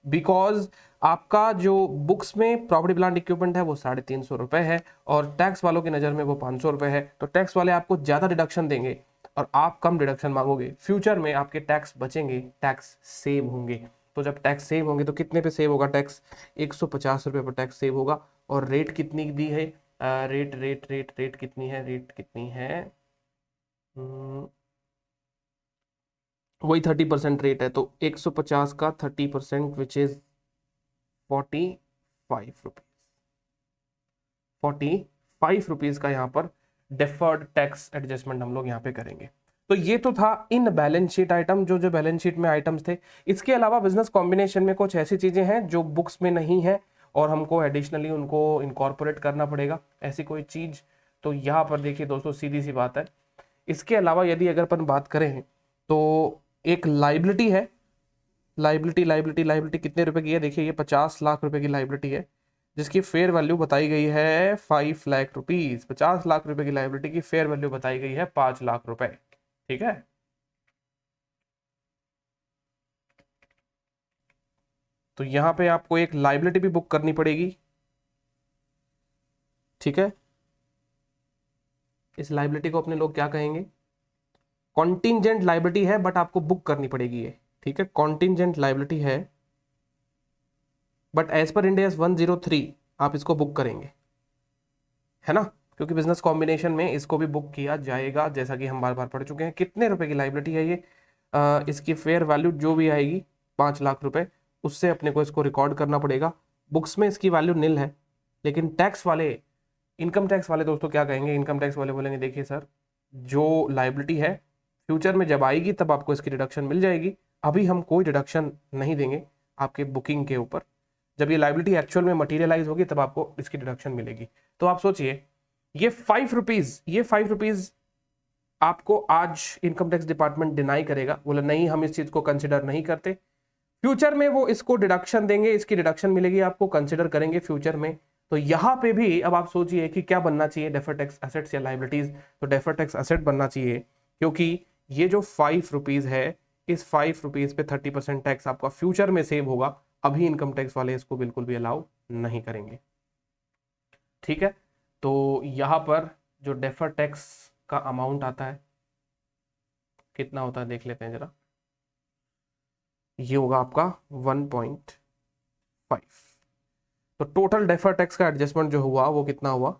बिकॉज आपका जो बुक्स में प्रॉपर्टी प्लांट इक्विपमेंट है वो 350 रुपए है और टैक्स वालों की नज़र में वो 500 रुपए है। तो टैक्स वाले आपको ज़्यादा डिडक्शन देंगे और आप कम डिडक्शन मांगोगे, फ्यूचर में आपके टैक्स बचेंगे, टैक्स सेव होंगे। तो जब टैक्स सेव होंगे तो कितने पे सेव होगा टैक्स? 150 रुपये पर टैक्स सेव होगा। और रेट कितनी दी है? रेट रेट रेट रेट कितनी है? रेट कितनी है? वही 30% रेट है, तो 150 का 30% विच इज 45 रुपीज। 45 रुपीज का यहाँ पर डेफर्ड टैक्स एडजस्टमेंट हम लोग यहाँ पे करेंगे। तो ये तो था इन बैलेंस शीट आइटम, जो जो बैलेंस शीट में आइटम्स थे। इसके अलावा बिजनेस कॉम्बिनेशन में कुछ ऐसी चीजें हैं जो बुक्स में नहीं है और हमको एडिशनली उनको इनकॉर्पोरेट करना पड़ेगा, ऐसी कोई चीज। तो यहाँ पर देखिए दोस्तों, सीधी सी बात है। इसके अलावा यदि अगर अपन बात करें तो एक लाइबिलिटी है, लाइबिलिटी लाइबिलिटी लाइबिलिटी कितने रुपए की है? देखिए ये 50 लाख रुपए की लाइबिलिटी है, जिसकी फेयर वैल्यू बताई गई है 5 लाख रुपीज। 50 लाख रुपए की लाइबिलिटी की फेयर वैल्यू बताई गई है 5 लाख रुपए। ठीक है, तो यहां पे आपको एक लाइबिलिटी भी बुक करनी पड़ेगी। ठीक है, इस लाइबिलिटी को अपने लोग क्या कहेंगे? कॉन्टिंजेंट लाइबिलिटी है, बट आपको बुक करनी पड़ेगी ये। ठीक है, कॉन्टिंजेंट लाइबिलिटी है, but as per Ind AS 103 आप इसको बुक करेंगे, है ना, क्योंकि बिजनेस कॉम्बिनेशन में इसको भी बुक किया जाएगा, जैसा कि हम बार बार पढ़ चुके हैं। कितने रुपए की लाइबिलिटी है ये? इसकी फेयर वैल्यू जो भी आएगी 5 लाख रुपए, उससे अपने को इसको रिकॉर्ड करना पड़ेगा। बुक्स में इसकी वैल्यू निल है, लेकिन टैक्स वाले, इनकम टैक्स वाले दोस्तों क्या कहेंगे? इनकम टैक्स वाले बोलेंगे देखिए सर, जो लाइबिलिटी है फ्यूचर में जब आएगी तब आपको इसकी डिडक्शन मिल जाएगी, अभी हम कोई डिडक्शन नहीं देंगे आपके बुकिंग के ऊपर। जब ये लाइबिलिटी एक्चुअल में मटीरियलाइज होगी तब आपको इसकी डिडक्शन मिलेगी। तो आप सोचिए, ये 5 रुपीज आपको आज इनकम टैक्स डिपार्टमेंट डिनाई करेगा, बोला नहीं हम इस चीज को कंसिडर नहीं करते। फ्यूचर में वो इसको डिडक्शन देंगे, इसकी डिडक्शन मिलेगी आपको, कंसिडर करेंगे फ्यूचर में। तो यहां पे भी अब आप सोचिए कि क्या बनना चाहिए, डेफर्ड टैक्स एसेट्स या लाइबिलिटीज? तो डेफर्ड टैक्स एसेट बनना चाहिए, क्योंकि ये जो 5 रुपीज है, इस 5 रुपीज पे 30% टैक्स आपका फ्यूचर में सेव होगा। अभी इनकम टैक्स वाले इसको बिल्कुल भी अलाउ नहीं करेंगे। ठीक है, तो यहां पर जो डेफर्ड टैक्स का अमाउंट आता है कितना होता है देख लेते हैं जरा। ये होगा आपका 1.5। तो टोटल डेफर्ड टैक्स का एडजस्टमेंट जो हुआ वो कितना हुआ?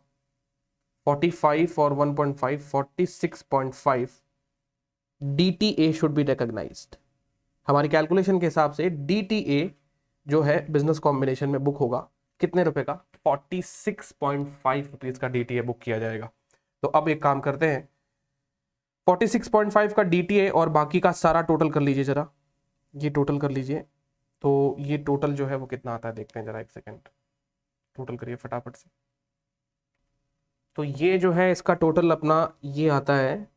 45 और 1.5, 46.5 DTA शुड बी रिकॉग्नाइज्ड। हमारी कैलकुलेशन के हिसाब से DTA जो है बिजनेस कॉम्बिनेशन में बुक होगा कितने रुपए का, 46.5 रुपीज का DTA बुक किया जाएगा। तो अब एक काम करते हैं, 46.5 का DTA और बाकी का सारा टोटल कर लीजिए जरा, ये टोटल कर लीजिए। तो ये टोटल जो है वो कितना आता है देखते हैं जरा, एक सेकेंड टोटल करिए फटाफट से। तो ये जो है इसका टोटल अपना ये आता है,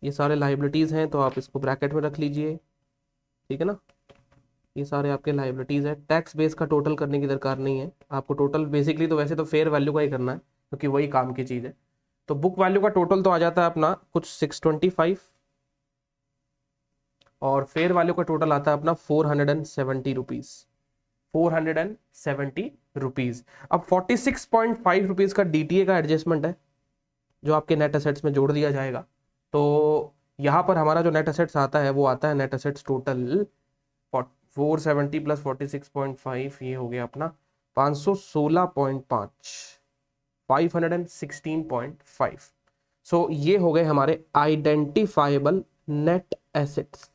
ये सारे लाइबिलिटीज हैं तो आप इसको ब्रैकेट में रख लीजिए, ठीक है ना। ये सारे आपके लाइबिलिटीज है, टैक्स बेस का टोटल करने की दरकार नहीं है आपको। टोटल बेसिकली तो वैसे तो फेयर वैल्यू का ही करना है क्योंकि वही काम की चीज है। तो बुक वैल्यू का टोटल तो आ जाता है अपना कुछ 625 और फेयर वैल्यू का टोटल आता है अपना 470 रुपीज, 470 रुपीज। अब 46.5 रुपीज का DTA का एडजस्टमेंट है जो आपके नेट एसेट्स में जोड़ दिया जाएगा। तो यहाँ पर हमारा जो नेट एसेट्स आता है वो आता है नेट एसेट्स टोटल 470 प्लस 46.5, ये हो गया अपना 516.5, 516.5। सो ये हो गए हमारे आइडेंटिफाइबल नेट एसेट्स।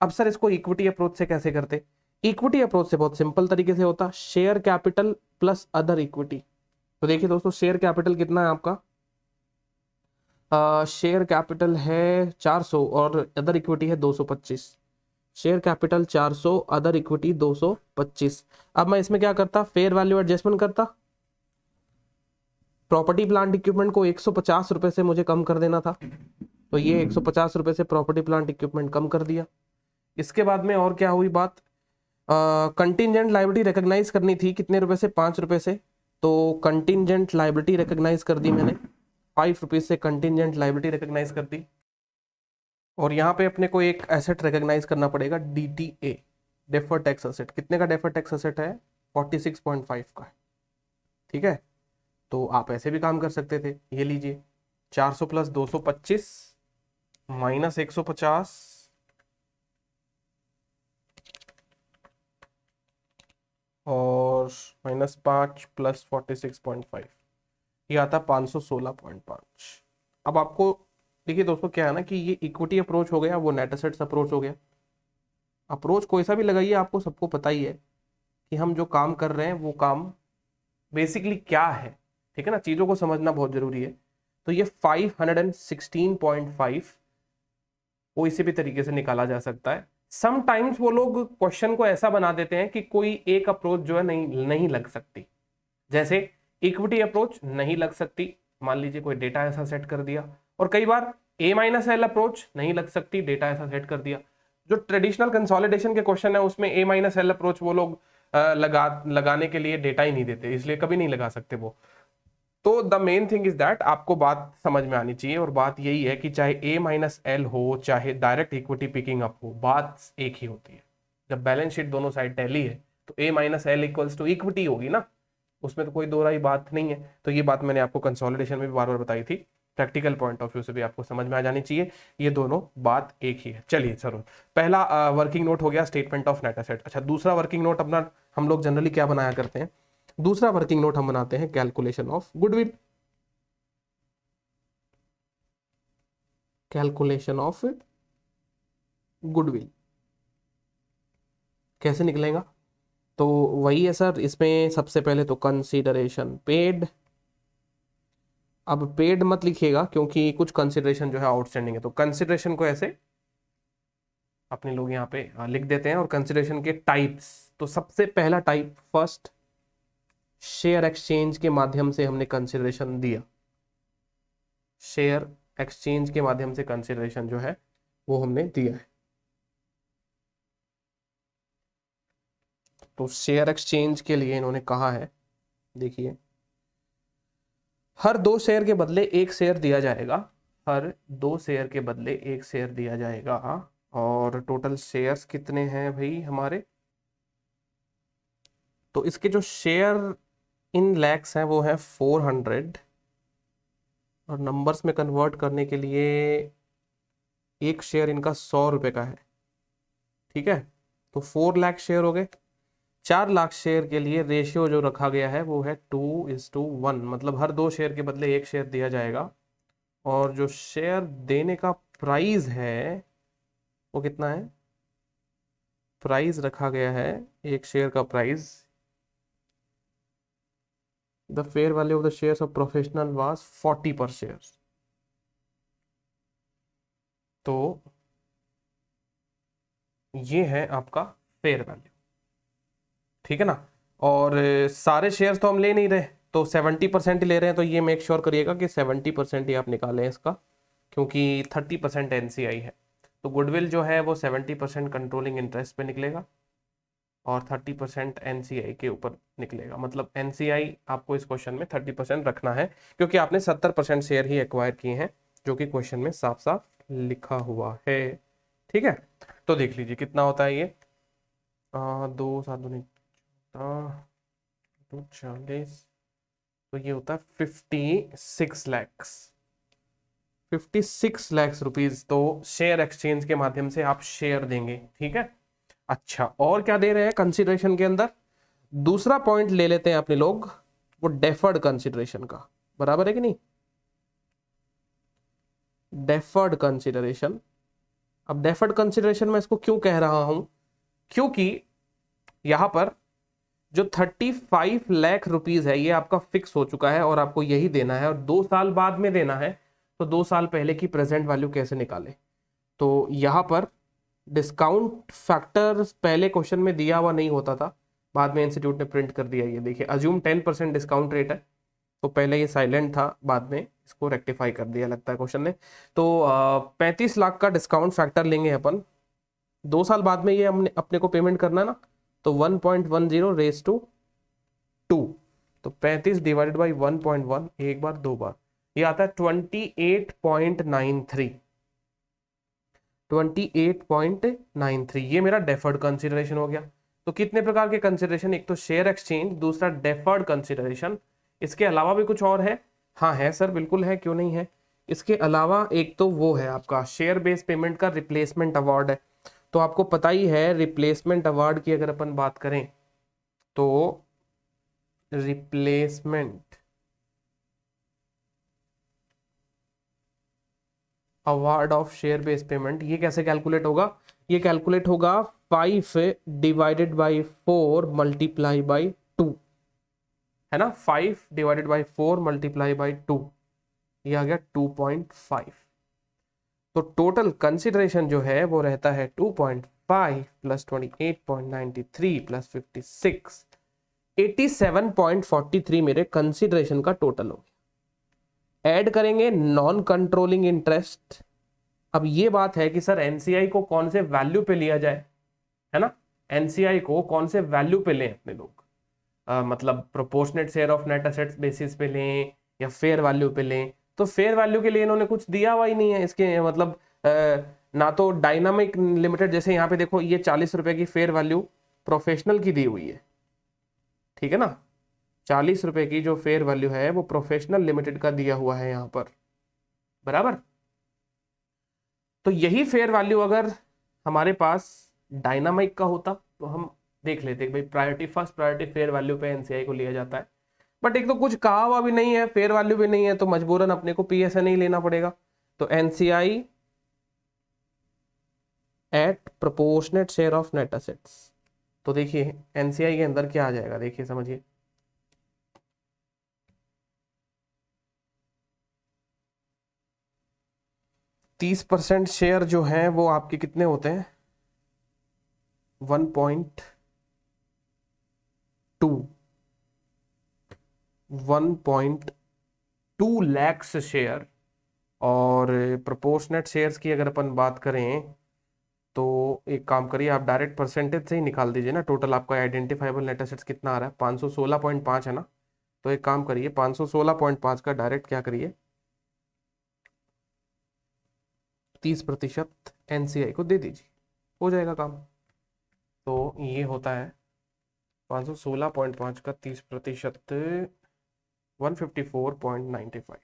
अब सर इसको इक्विटी अप्रोच से कैसे करते? इक्विटी अप्रोच से बहुत सिंपल तरीके से होता, share capital plus other equity. तो देखिए दोस्तों, शेयर कैपिटल कितना है आपका, शेयर कैपिटल है 400 और अदर इक्विटी है 225। Share capital 400, other equity 225। अब मैं इसमें क्या करता, फेयर वैल्यू एडजस्टमेंट करता, प्रॉपर्टी प्लांट इक्विपमेंट को 150 रुपए से मुझे कम कर देना था, तो ये 150 रुपए से प्रॉपर्टी प्लांट इक्विपमेंट कम कर दिया। इसके बाद में और क्या हुई बात, कंटिजेंट लायबिलिटी रिकॉग्नाइज करनी थी कितने रुपए से, 5 रुपए से। तो कंटिजेंट लायबिलिटी रिकॉग्नाइज कर दी मैंने, 5 रुपीज से कंटिजेंट लायबिलिटी रिकॉग्नाइज कर दी। और यहाँ पे अपने को एक एसेट रिकॉग्नाइज करना पड़ेगा, DTA, डेफर्ड टैक्स एसेट। कितने का डेफर्ड टैक्स एसेट है, 46.5 का है, ठीक है। तो आप ऐसे भी काम कर सकते थे, ये लीजिए 400 प्लस 225 माइनस 150 और माइनस 5 प्लस 46.5, ये आता 516.5। अब आपको देखिए दोस्तों क्या है ना कि ये इक्विटी अप्रोच हो गया, वो नेट एसेट्स अप्रोच हो गया। अप्रोच कोई सा भी लगाइए, आपको सबको पता ही है कि हम जो काम कर रहे हैं वो काम बेसिकली क्या है, ठीक है ना, चीजों को समझना बहुत जरूरी है। तो ये 516.5 कोई से भी तरीके से निकाला जा सकता है। समटाइम्स वो लोग क्वेश्चन को ऐसा बना देते हैं कि कोई एक अप्रोच जो है नहीं लग सकती, जैसे इक्विटी अप्रोच नहीं लग सकती, मान लीजिए कोई डेटा ऐसा सेट कर दिया। और कई बार A-L अप्रोच नहीं लग सकती, डेटा ऐसा सेट कर दिया। जो ट्रेडिशनल कंसोलिडेशन के क्वेश्चन है उसमें A-L अप्रोच वो लोग लगाने के लिए डेटा ही नहीं देते, इसलिए कभी नहीं लगा सकते वो। तो the main thing is that आपको बात समझ में आनी चाहिए, और बात यही है कि चाहे A-L हो चाहे डायरेक्ट इक्विटी पिकिंग अप हो, बात एक ही होती है। जब बैलेंस शीट दोनों साइड टैली है तो A-L इक्वल्स टू इक्विटी होगी ना, उसमें तो कोई दो राय बात नहीं है। तो ये बात मैंने आपको कंसोलिडेशन में भी बार बार बताई थी, प्रैक्टिकल पॉइंट ऑफ व्यू से भी आपको समझ में आ जानी चाहिए, ये दोनों बात एक ही है। चलिए जरूर, पहला वर्किंग नोट हो गया स्टेटमेंट ऑफ नेट एसेट। अच्छा, दूसरा वर्किंग नोट अपना हम लोग जनरली क्या बनाया करते हैं, दूसरा वर्किंग नोट हम बनाते हैं calculation of goodwill. Calculation of goodwill कैसे निकलेगा, तो वही है सर, इसमें सबसे पहले तो कंसीडरेशन पेड। अब पेड मत लिखिएगा क्योंकि कुछ कंसिडरेशन जो है आउटस्टैंडिंग है, तो कंसिडरेशन को ऐसे अपने लोग यहाँ पे लिख देते हैं। और कंसिडरेशन के टाइप्स, तो सबसे पहला टाइप फर्स्ट, शेयर एक्सचेंज के माध्यम से हमने कंसिडरेशन दिया, शेयर एक्सचेंज के माध्यम से कंसिडरेशन जो है वो हमने दिया है। तो शेयर एक्सचेंज के लिए इन्होंने कहा है, देखिए हर 2 शेयर के बदले 1 शेयर दिया जाएगा, हर 2 शेयर के बदले 1 शेयर दिया जाएगा। और टोटल शेयर्स कितने हैं भाई हमारे, तो इसके जो शेयर इन लैक्स हैं वो है 400, और नंबर्स में कन्वर्ट करने के लिए एक शेयर इनका 100 रुपए का है, ठीक है। तो 4 लाख शेयर हो गए। 4 लाख शेयर के लिए रेशियो जो रखा गया है वो है 2:1, मतलब हर 2 शेयर के बदले 1 शेयर दिया जाएगा। और जो शेयर देने का प्राइस है वो कितना है, प्राइस रखा गया है, एक शेयर का price, the fair value of the shares of professional was 40 पर शेयर। तो ये है आपका फेयर वैल्यू, ठीक है ना। और सारे शेयर्स तो हम ले नहीं रहे, तो 70% ले रहे हैं, तो ये मेक श्योर करिएगा कि 70% ही आप निकालें इसका, क्योंकि 30% एनसीआई है। तो गुडविल जो है वो 70% कंट्रोलिंग इंटरेस्ट पे निकलेगा और 30% एनसीआई के ऊपर निकलेगा। मतलब एनसीआई आपको इस क्वेश्चन में 30% रखना है, क्योंकि आपने 70% शेयर ही एक्वायर किए हैं, जो कि क्वेश्चन में साफ साफ लिखा हुआ है, ठीक है। तो देख लीजिए कितना होता है ये, 2 7 2 40, तो ये होता है 56 लैक्स, 56 लैक्स रुपीज तो शेयर एक्सचेंज के माध्यम से आप शेयर देंगे, ठीक है। अच्छा, और क्या दे रहे हैं कंसिडरेशन के अंदर, दूसरा पॉइंट ले लेते हैं अपने लोग, वो डेफर्ड कंसिडरेशन का, बराबर है कि नहीं, डेफर्ड कंसिडरेशन। अब डेफर्ड कंसिडरेशन मैं इसको क्यों कह रहा हूं, क्योंकि यहां पर जो 35 लाख रुपीज है ये आपका फिक्स हो चुका है और आपको यही देना है, और 2 साल बाद में देना है, तो 2 साल पहले की प्रेजेंट वैल्यू कैसे निकाले। तो यहां पर डिस्काउंट फैक्टर पहले क्वेश्चन में दिया हुआ नहीं होता था, बाद में इंस्टीट्यूट ने प्रिंट कर दिया। ये देखिए, अज्यूम 10% डिस्काउंट रेट है, तो पहले ये साइलेंट था, बाद में इसको रेक्टिफाई कर दिया लगता है क्वेश्चन ने। तो 35 लाख का डिस्काउंट फैक्टर लेंगे अपन, 2 साल बाद में ये हमने अपने को पेमेंट करना है ना, तो 1.10 रेज टू 2, तो 35 डिवाइडेड बाई 1.1, एक बार दो बार, ये आता है 28.93, 28.93, ये मेरा डेफर्ड कंसिडरेशन हो गया। तो कितने प्रकार के कंसिडरेशन, एक तो शेयर एक्सचेंज, दूसरा डेफर्ड कंसिडरेशन, इसके अलावा भी कुछ और है। हाँ है सर, बिल्कुल है, क्यों नहीं है। इसके अलावा एक तो वो है आपका शेयर बेस्ड पेमेंट का रिप्लेसमेंट अवार्ड है। तो आपको पता ही है रिप्लेसमेंट अवार्ड की अगर अपन बात करें, तो replacement award of share based payment ये कैसे कैलकुलेट होगा, ये कैलकुलेट होगा 5 डिवाइडेड बाई 4 मल्टीप्लाई बाई 2, है ना, 5 डिवाइडेड बाई 4 मल्टीप्लाई बाई 2, ये आ गया 2.5। तो टोटल कंसिडरेशन जो है वो रहता है 2.5 प्लस 28.93 प्लस 56, 87.43 मेरे कंसिडरेशन का टोटल हो गया। ऐड करेंगे नॉन कंट्रोलिंग इंटरेस्ट। अब ये बात है कि सर एनसीआई को कौन से वैल्यू पे लिया जाए, है ना, एनसीआई को कौन से वैल्यू पे लें अपने लोग, मतलब proportionate share of net assets basis पे लें या फेयर वैल्यू पे लें। तो फेयर वैल्यू के लिए इन्होंने कुछ दिया हुआ ही नहीं है इसके, मतलब ना तो डायनामिक लिमिटेड, जैसे यहाँ पे देखो ये 40 रुपए की फेयर वैल्यू प्रोफेशनल की दी हुई है, ठीक है ना, 40 रुपए की जो फेयर वैल्यू है वो प्रोफेशनल लिमिटेड का दिया हुआ है यहाँ पर, बराबर। तो यही फेयर वैल्यू अगर हमारे पास डायनामिक का होता तो हम देख लेते भाई, priority first priority fair value पे एनसीआई को लिया जाता है। बट एक तो कुछ कहा हुआ भी नहीं है, फेयर वैल्यू भी नहीं है, तो मजबूरन अपने को पीएसएन ही लेना पड़ेगा। तो NCI at proportionate share of net assets, तो देखिए एनसीआई के अंदर क्या आ जाएगा, देखिए समझिए, तीस परसेंट शेयर जो है वो आपके कितने होते हैं, 1.2 1.2 लैक्स शेयर। और प्रोपोर्शनेट शेयर्स की अगर अपन बात करें, तो एक काम करिए, आप डायरेक्ट परसेंटेज से ही निकाल दीजिए ना, टोटल आपका आइडेंटिफाइबल नेट एसेट्स कितना आ रहा है, 516.5 है ना। तो एक काम करिए, 516.5 का डायरेक्ट क्या करिए, 30% एनसीआई को दे दीजिए, हो जाएगा काम। तो ये होता है 516.5 का 30%, 154.95,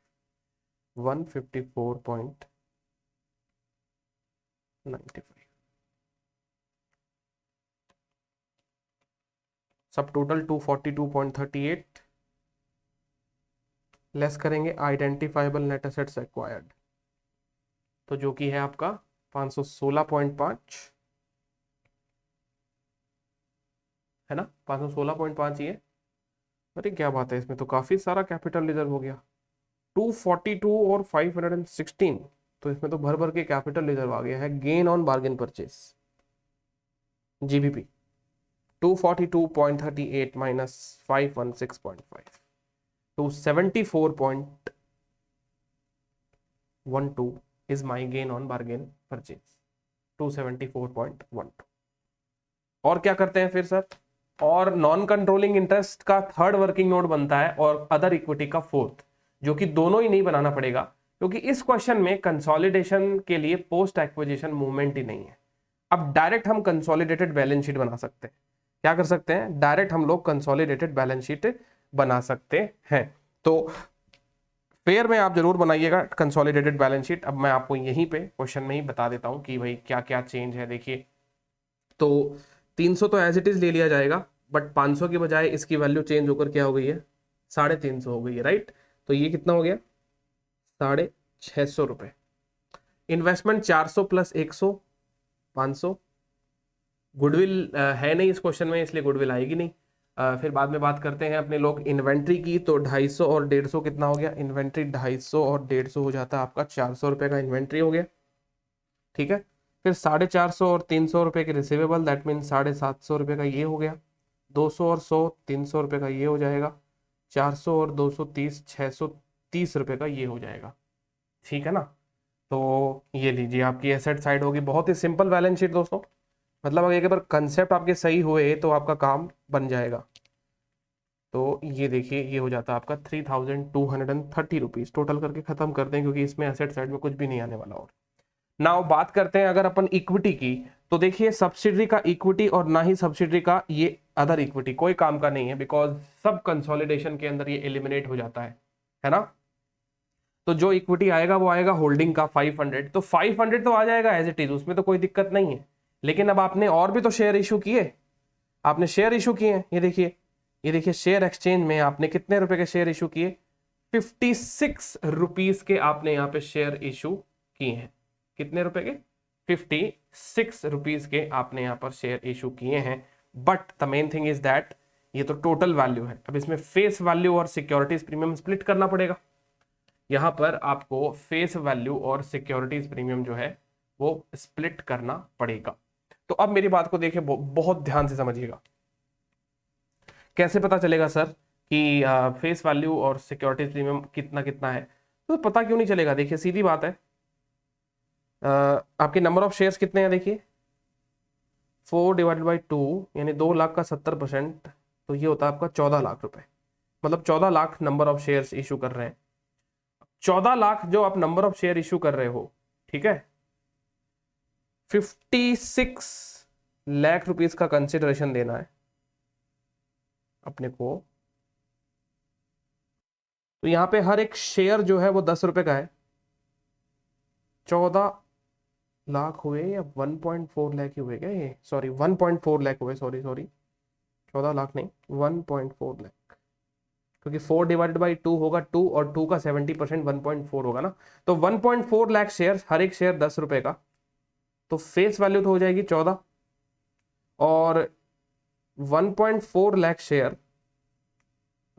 154.95, सब टोटल 242.38, लेस करेंगे आइडेंटिफाइबल नेट एसेट्स एक्वायर्ड, तो जो कि है आपका 516.5, है ना, 516.5 ही है। अरे क्या बात है, इसमें तो काफी सारा कैपिटल रिजर्व हो गया, 242 और 516, तो इसमें तो भर भर के कैपिटल रिजर्व आ गया है। Gain on bargain purchase, GBP 242.38 minus 516.5, 274.12 is my gain on bargain purchase, 274.12। और क्या करते हैं फिर सर, और नॉन कंट्रोलिंग इंटरेस्ट का थर्ड वर्किंग नोट बनता है और अदर इक्विटी का फोर्थ, जो कि दोनों ही नहीं बनाना पड़ेगा, क्योंकि इस क्वेश्चन में कंसोलिडेशन के लिए पोस्ट एक्विजिशन मूवमेंट ही नहीं है। अब डायरेक्ट हम कंसोलिडेटेड बैलेंस शीट बना सकते हैं। क्या कर सकते हैं, डायरेक्ट हम लोग कंसोलिडेटेड बैलेंस शीट बना सकते हैं। तो पेयर में आप जरूर बनाइएगा कंसोलिडेटेड बैलेंस शीट। अब मैं आपको यहीं पे क्वेश्चन में ही बता देता हूं कि भाई क्या क्या चेंज है। देखिए, तो 300 तो एज इट इज ले लिया जाएगा, बट 500 की बजाय इसकी वैल्यू चेंज होकर क्या हो गई है, 350 हो गई है, राइट। तो ये कितना हो गया, 650 रुपए। Investment 400 plus 100, 500। गुडविल है नहीं इस क्वेश्चन में, इसलिए गुडविल आएगी नहीं। फिर बाद में बात करते हैं अपने लोग इन्वेंट्री की, तो 250 और 150 कितना हो गया, इन्वेंट्री 250 और 150 हो जाता है आपका 400 रुपए का इन्वेंट्री हो गया, ठीक है। फिर 450 और 300 रुपए के रिसीवेबल, दैट मीन 750 रुपए का ये हो गया। 200 और 100, 300 रुपए का ये हो जाएगा। 400 और 230, 630 रुपए का ये हो जाएगा, ठीक है ना। तो ये लीजिए आपकी एसेट साइड होगी। बहुत ही सिंपल बैलेंस शीट दोस्तों, मतलब अगर एक बार कंसेप्ट आपके सही हुए तो आपका काम बन जाएगा। तो ये देखिए, ये हो जाता है आपका 3230 रुपीज। टोटल करके खत्म करते हैं, क्योंकि इसमें एसेट साइड में कुछ भी नहीं आने वाला। और नाउ बात करते हैं अगर अपन इक्विटी की, तो देखिए सब्सिडरी का इक्विटी और ना ही सब्सिडरी का ये अदर इक्विटी कोई काम का नहीं है, बिकॉज सब कंसोलिडेशन के अंदर ये एलिमिनेट हो जाता है ना। तो जो इक्विटी आएगा वो आएगा होल्डिंग का 500, तो 500 तो आ जाएगा एज इट इज, उसमें तो कोई दिक्कत नहीं है। लेकिन अब आपने और भी तो शेयर इशू किए, आपने शेयर इशू किए हैं। ये देखिए शेयर एक्सचेंज में आपने कितने रुपए के शेयर इशू किए, 56 रुपीज के आपने यहाँ पे शेयर इशू किए हैं। कितने रुपए के, 56 रुपीज के आपने यहाँ पर शेयर इशू किए हैं। But the main thing is that ये तो टोटल वैल्यू है। अब इसमें फेस वैल्यू और सिक्योरिटीज प्रीमियम स्प्लिट करना पड़ेगा। यहां पर आपको फेस वैल्यू और सिक्योरिटीज प्रीमियम जो है वो स्प्लिट करना पड़ेगा। तो अब मेरी बात को देखिए, बहुत ध्यान से समझिएगा। कैसे पता चलेगा सर कि फेस वैल्यू और सिक्योरिटीज प्रीमियम कितना कितना है, तो पता क्यों नहीं चलेगा। देखिए सीधी बात है, आपके नंबर ऑफ शेयर्स कितने हैं, देखिए 4/2 यानी 2 लाख का 70%, तो ये होता है आपका 14 लाख रुपए। मतलब 14 lakh number of shares issue कर रहे हैं। 14 लाख जो आप नंबर ऑफ शेयर इशू कर रहे हो, ठीक है, 56 लाख रुपीस का कंसिडरेशन देना है अपने को। तो यहां पे हर एक शेयर जो है वो 10 रुपए का है। 14 लाख हुए या 1.4 लाख ही हुए क्या, ये सॉरी 1.4 लाख हुए, सॉरी 14 लाख नहीं, 1.4 लाख, क्योंकि 4/2 होगा 2, और 2 का 70% 1.4 होगा ना। तो 1.4 लाख शेयर, हर एक शेयर 10 रुपए का, तो फेस वैल्यू तो हो जाएगी 14, और 1.4 लाख शेयर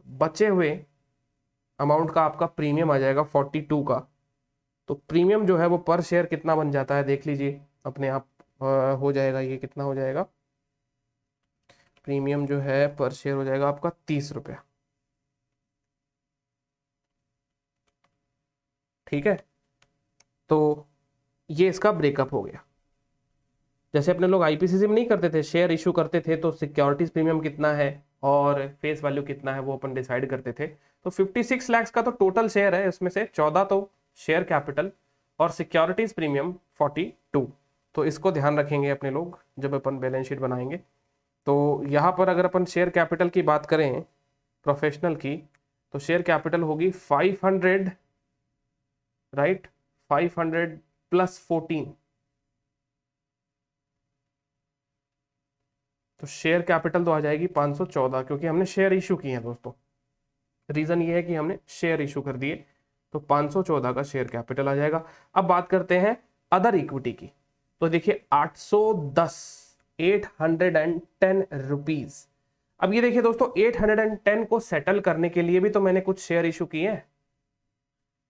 बचे हुए अमाउंट का आपका प्रीमियम आ जाएगा 42 का। तो प्रीमियम जो है वो पर शेयर कितना बन जाता है देख लीजिए अपने आप, हो जाएगा ये कितना हो जाएगा, प्रीमियम जो है पर शेयर हो जाएगा आपका 30 रुपया, ठीक है। तो ये इसका ब्रेकअप हो गया। जैसे अपने लोग आईपीसीसी में नहीं करते थे, शेयर इशू करते थे तो सिक्योरिटीज प्रीमियम कितना है और फेस वैल्यू कितना है वो अपन डिसाइड करते थे। तो 56 लाख का तो टोटल शेयर है, इसमें से 14 तो शेयर कैपिटल और सिक्योरिटीज प्रीमियम 42। तो इसको ध्यान रखेंगे अपने लोग जब अपन बैलेंस शीट बनाएंगे। तो यहाँ पर अगर अपन शेयर कैपिटल की बात करें प्रोफेशनल की, तो शेयर कैपिटल होगी 500, राइट, 500 प्लस 14, तो शेयर कैपिटल तो आ जाएगी 514, क्योंकि हमने शेयर इशू किए हैं दोस्तों। रीजन ये है कि हमने शेयर इशू कर दिए। तो 514 का शेयर कैपिटल आ जाएगा। अब बात करते हैं अदर इक्विटी की। तो देखिए 810 रुपीज। अब ये देखिए दोस्तों 810 को सेटल करने के लिए भी तो मैंने कुछ शेयर इशू किए हैं।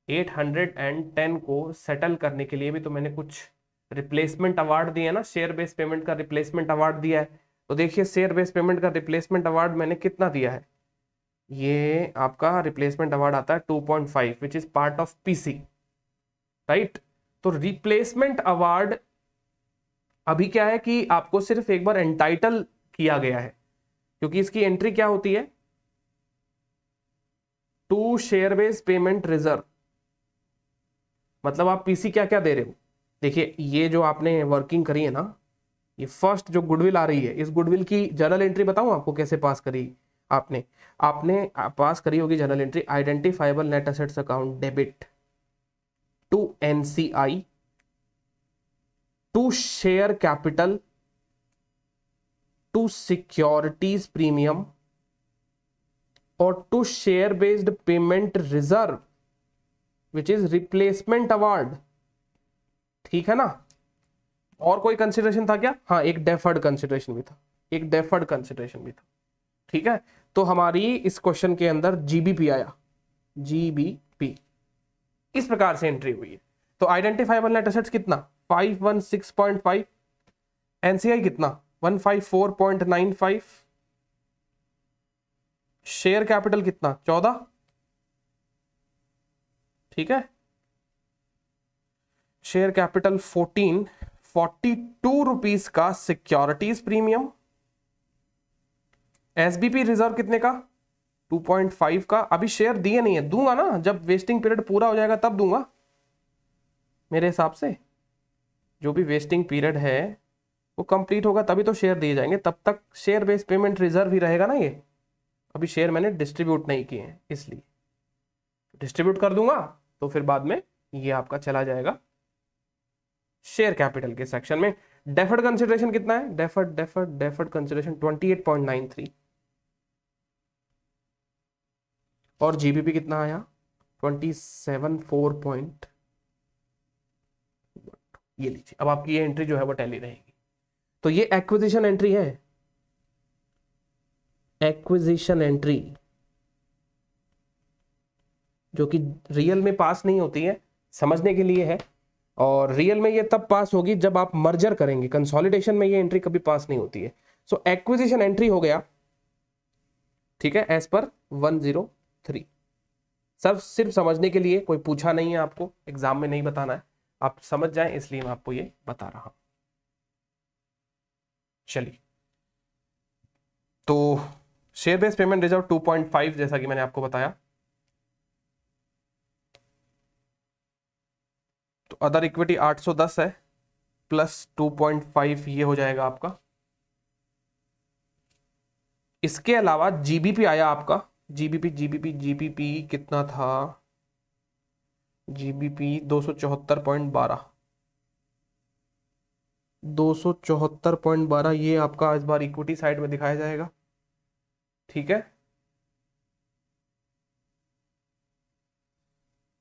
810 को सेटल करने के लिए भी तो मैंने कुछ रिप्लेसमेंट अवार्ड दिए ना, शेयर बेस्ड पेमेंट का रिप्लेसमेंट अवार्ड दिया है। तो देखिए शेयर बेस्ड पेमेंट का रिप्लेसमेंट अवार्ड मैंने कितना दिया है, ये आपका रिप्लेसमेंट अवार्ड आता है 2.5 which is part of PC, right. तो रिप्लेसमेंट अवार्ड अभी क्या है कि आपको सिर्फ एक बार एंटाइटल किया गया है, क्योंकि इसकी एंट्री क्या होती है, to share based payment reserve. मतलब आप पीसी क्या क्या दे रहे हो, देखिए ये जो आपने वर्किंग करी है ना, ये फर्स्ट जो गुडविल आ रही है, इस गुडविल की जर्नल एंट्री बताऊं आपको कैसे पास करी आपने आपने पास करी होगी journal entry, identifiable net assets account debit to NCI to share capital to securities premium और to share based payment reserve which is replacement award. ठीक है ना। और कोई कंसिडरेशन था क्या, हाँ एक डेफर्ड कंसिडरेशन भी था, एक डेफर्ड कंसिडरेशन भी था। ठीक है, तो हमारी इस क्वेश्चन के अंदर जीबीपी आया, जीबीपी इस प्रकार से एंट्री हुई है। तो आइडेंटिफाइबल नेट एसेट्स कितना 516.5, एनसीआई कितना 154.95, शेयर कैपिटल कितना 14, ठीक है, शेयर कैपिटल 42 रुपीस का सिक्योरिटीज प्रीमियम, एसबीपी रिजर्व कितने का 2.5 का। अभी शेयर दिए नहीं है, दूंगा ना जब वेस्टिंग पीरियड पूरा हो जाएगा तब दूंगा। मेरे हिसाब से जो भी वेस्टिंग पीरियड है वो कंप्लीट होगा तभी तो शेयर दिए जाएंगे, तब तक शेयर बेस्ड पेमेंट रिजर्व ही रहेगा ना। ये अभी शेयर मैंने डिस्ट्रीब्यूट नहीं किए हैं, इसलिए डिस्ट्रीब्यूट कर दूंगा तो फिर बाद में ये आपका चला जाएगा शेयर कैपिटल के सेक्शन में। डेफर्ड कंसिडरेशन कितना है, डेफर्ड कंसिडरेशन 28.93 और जीबीपी कितना आया 27.4 ये लीजिए। अब आपकी ये एंट्री जो है वो टैली रहेगी। तो ये एक्विजिशन एंट्री है, एक्विजिशन एंट्री जो कि रियल में पास नहीं होती है, समझने के लिए है। और रियल में ये तब पास होगी जब आप मर्जर करेंगे, कंसोलिडेशन में ये एंट्री कभी पास नहीं होती है। सो एक्विजिशन एंट्री हो गया, ठीक है, एज पर 103। सब सिर्फ समझने के लिए, कोई पूछा नहीं है आपको, एग्जाम में नहीं बताना है, आप समझ जाएं इसलिए मैं आपको ये बता रहा हूं। चलिए, तो शेयर बेस्ड पेमेंट रिजर्व 2.5 जैसा कि मैंने आपको बताया। तो अदर इक्विटी 810 है प्लस 2.5 ये हो जाएगा आपका। इसके अलावा जीबीपी आया आपका, जीबीपी कितना था, जीबीपी 274.12 ये आपका इस बार इक्विटी साइड में दिखाया जाएगा, ठीक है।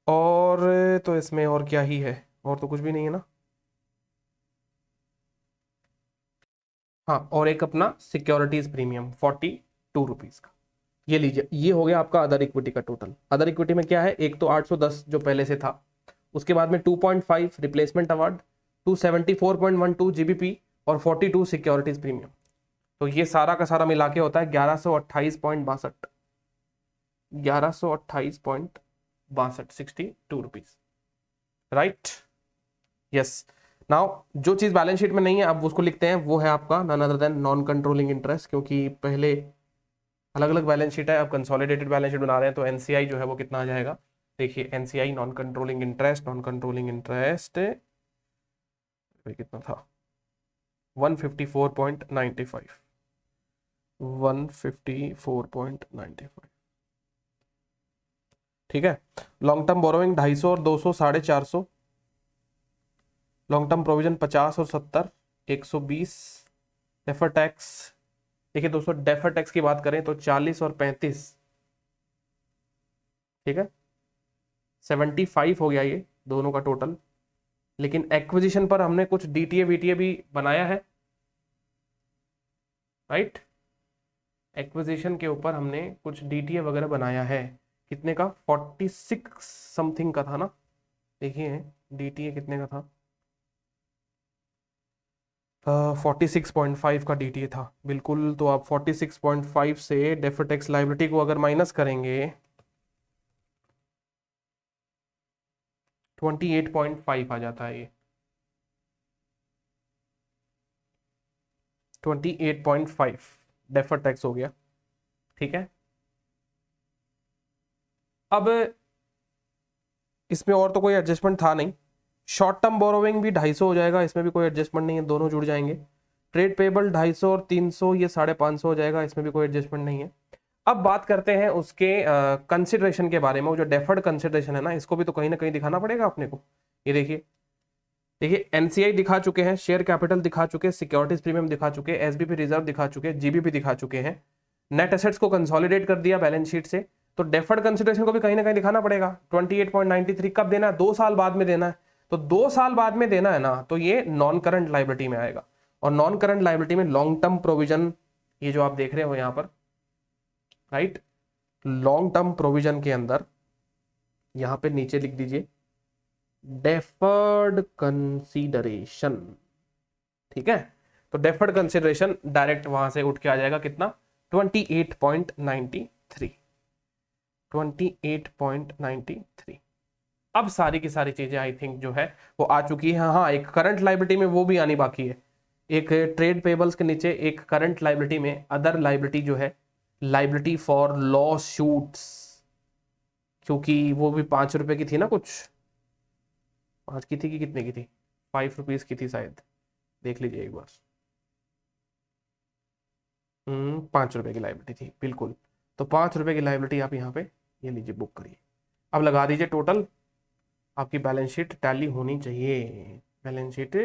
और तो इसमें और क्या ही है, और तो कुछ भी नहीं है ना। हाँ, और एक अपना सिक्योरिटीज प्रीमियम 42 रुपीज का, ये लीजिए। ये हो गया आपका अदर इक्विटी का टोटल। अदर इक्विटी में क्या है, एक तो 810 जो पहले से था, उसके बाद में 2.5 रिप्लेसमेंट अवार्ड, 274.12 जीबीपी और 42 सिक्योरिटीज प्रीमियम। तो ये सारा का सारा मिला के होता है 1128.62, 1128.62 62 रुपीज, राइट। यस, नाउ जो चीज बैलेंस शीट में नहीं है अब उसको लिखते हैं, वो है आपका none other than non controlling interest, क्योंकि पहले अलग अलग बैलेंस शीट है, अब कंसोलिडेटेड बैलेंस शीट बना रहे हैं। तो एनसीआई जो है वो कितना आ जाएगा, देखिए एनसीआई नॉन कंट्रोलिंग इंटरेस्ट कितना था 154.95, 154.95, ठीक है। लॉन्ग टर्म बोरोइंग 250 और 200 450, लॉन्ग टर्म प्रोविजन 50 और 70 120, डेफर टैक्स, देखिए दोस्तों डेफर टैक्स की बात करें तो 40 और 35, ठीक है, 75 हो गया ये दोनों का टोटल। लेकिन एक्विजिशन पर हमने कुछ डीटीए वीटीए भी बनाया है, राइट। एक्विजिशन के ऊपर हमने कुछ डीटीए वगैरह बनाया है। कितने का? 46 समथिंग का था ना, देखिए डीटीए कितने का था। 46.5 का डीटीए था बिल्कुल। तो आप 46.5 से डेफर्ड टैक्स लायबिलिटी को अगर माइनस करेंगे 28.5 आ जाता है ये, 28.5 डेफर्ड टैक्स हो गया, ठीक है। अब इसमें और तो कोई एडजस्टमेंट था नहीं। शॉर्ट टर्म बोरोविंग भी 250 हो जाएगा, इसमें भी कोई एडजस्टमेंट नहीं है, दोनों जुड़ जाएंगे। ट्रेड पेबल 250 और 300 ये 550 हो जाएगा, इसमें भी कोई एडजस्टमेंट नहीं है। अब बात करते हैं उसके कंसिडरेशन के बारे में। वो जो डेफर्ड कंसिडरेशन है ना, इसको भी तो कहीं ना कहीं दिखाना पड़ेगा अपने को। ये देखिए देखिए एनसीआई दिखा चुके हैं, शेयर कैपिटल दिखा चुके हैं, सिक्योरिटीज प्रीमियम दिखा चुके हैं, एसबीपी रिजर्व दिखा चुके हैं, जीबीपी दिखा चुके हैं, नेट एसेट्स को कंसोलिडेट कर दिया बैलेंस शीट से। तो डेफर्ड कंसिडरेशन को भी कहीं ना कहीं दिखाना पड़ेगा। 28.93 कब देना है? 2 साल बाद में देना है। तो 2 साल बाद में देना है ना, तो ये नॉन करंट लायबिलिटी में आएगा। और नॉन करंट लायबिलिटी में लॉन्ग टर्म प्रोविजन, ये जो आप देख रहे हो यहाँ पर, राइट, लॉन्ग टर्म प्रोविजन के अंदर यहां पे नीचे लिख दीजिए डेफर्ड कंसीडरेशन, ठीक है। तो डेफर्ड कंसीडरेशन डायरेक्ट वहां से उठ के आ जाएगा कितना? 28.93, 28.93। अब सारी की सारी चीजें आई थिंक जो है वो आ चुकी है। हाँ, एक करंट लायबिलिटी में वो भी आनी बाकी है। एक ट्रेड पेबल्स के नीचे एक करंट लायबिलिटी में अदर लायबिलिटी जो है, लायबिलिटी फॉर लॉ शूट्स, क्योंकि वो भी 5 रुपए की थी ना, कुछ 5 की थी कि कितने की थी? 5 रुपीज की थी शायद, देख लीजिए एक बार। 5 रुपए की लायबिलिटी थी बिल्कुल। तो 5 रुपए की लायबिलिटी आप यहाँ पे ये लीजिए, बुक करिए। अब लगा दीजिए टोटल, आपकी बैलेंस शीट टैली होनी चाहिए, बैलेंस शीट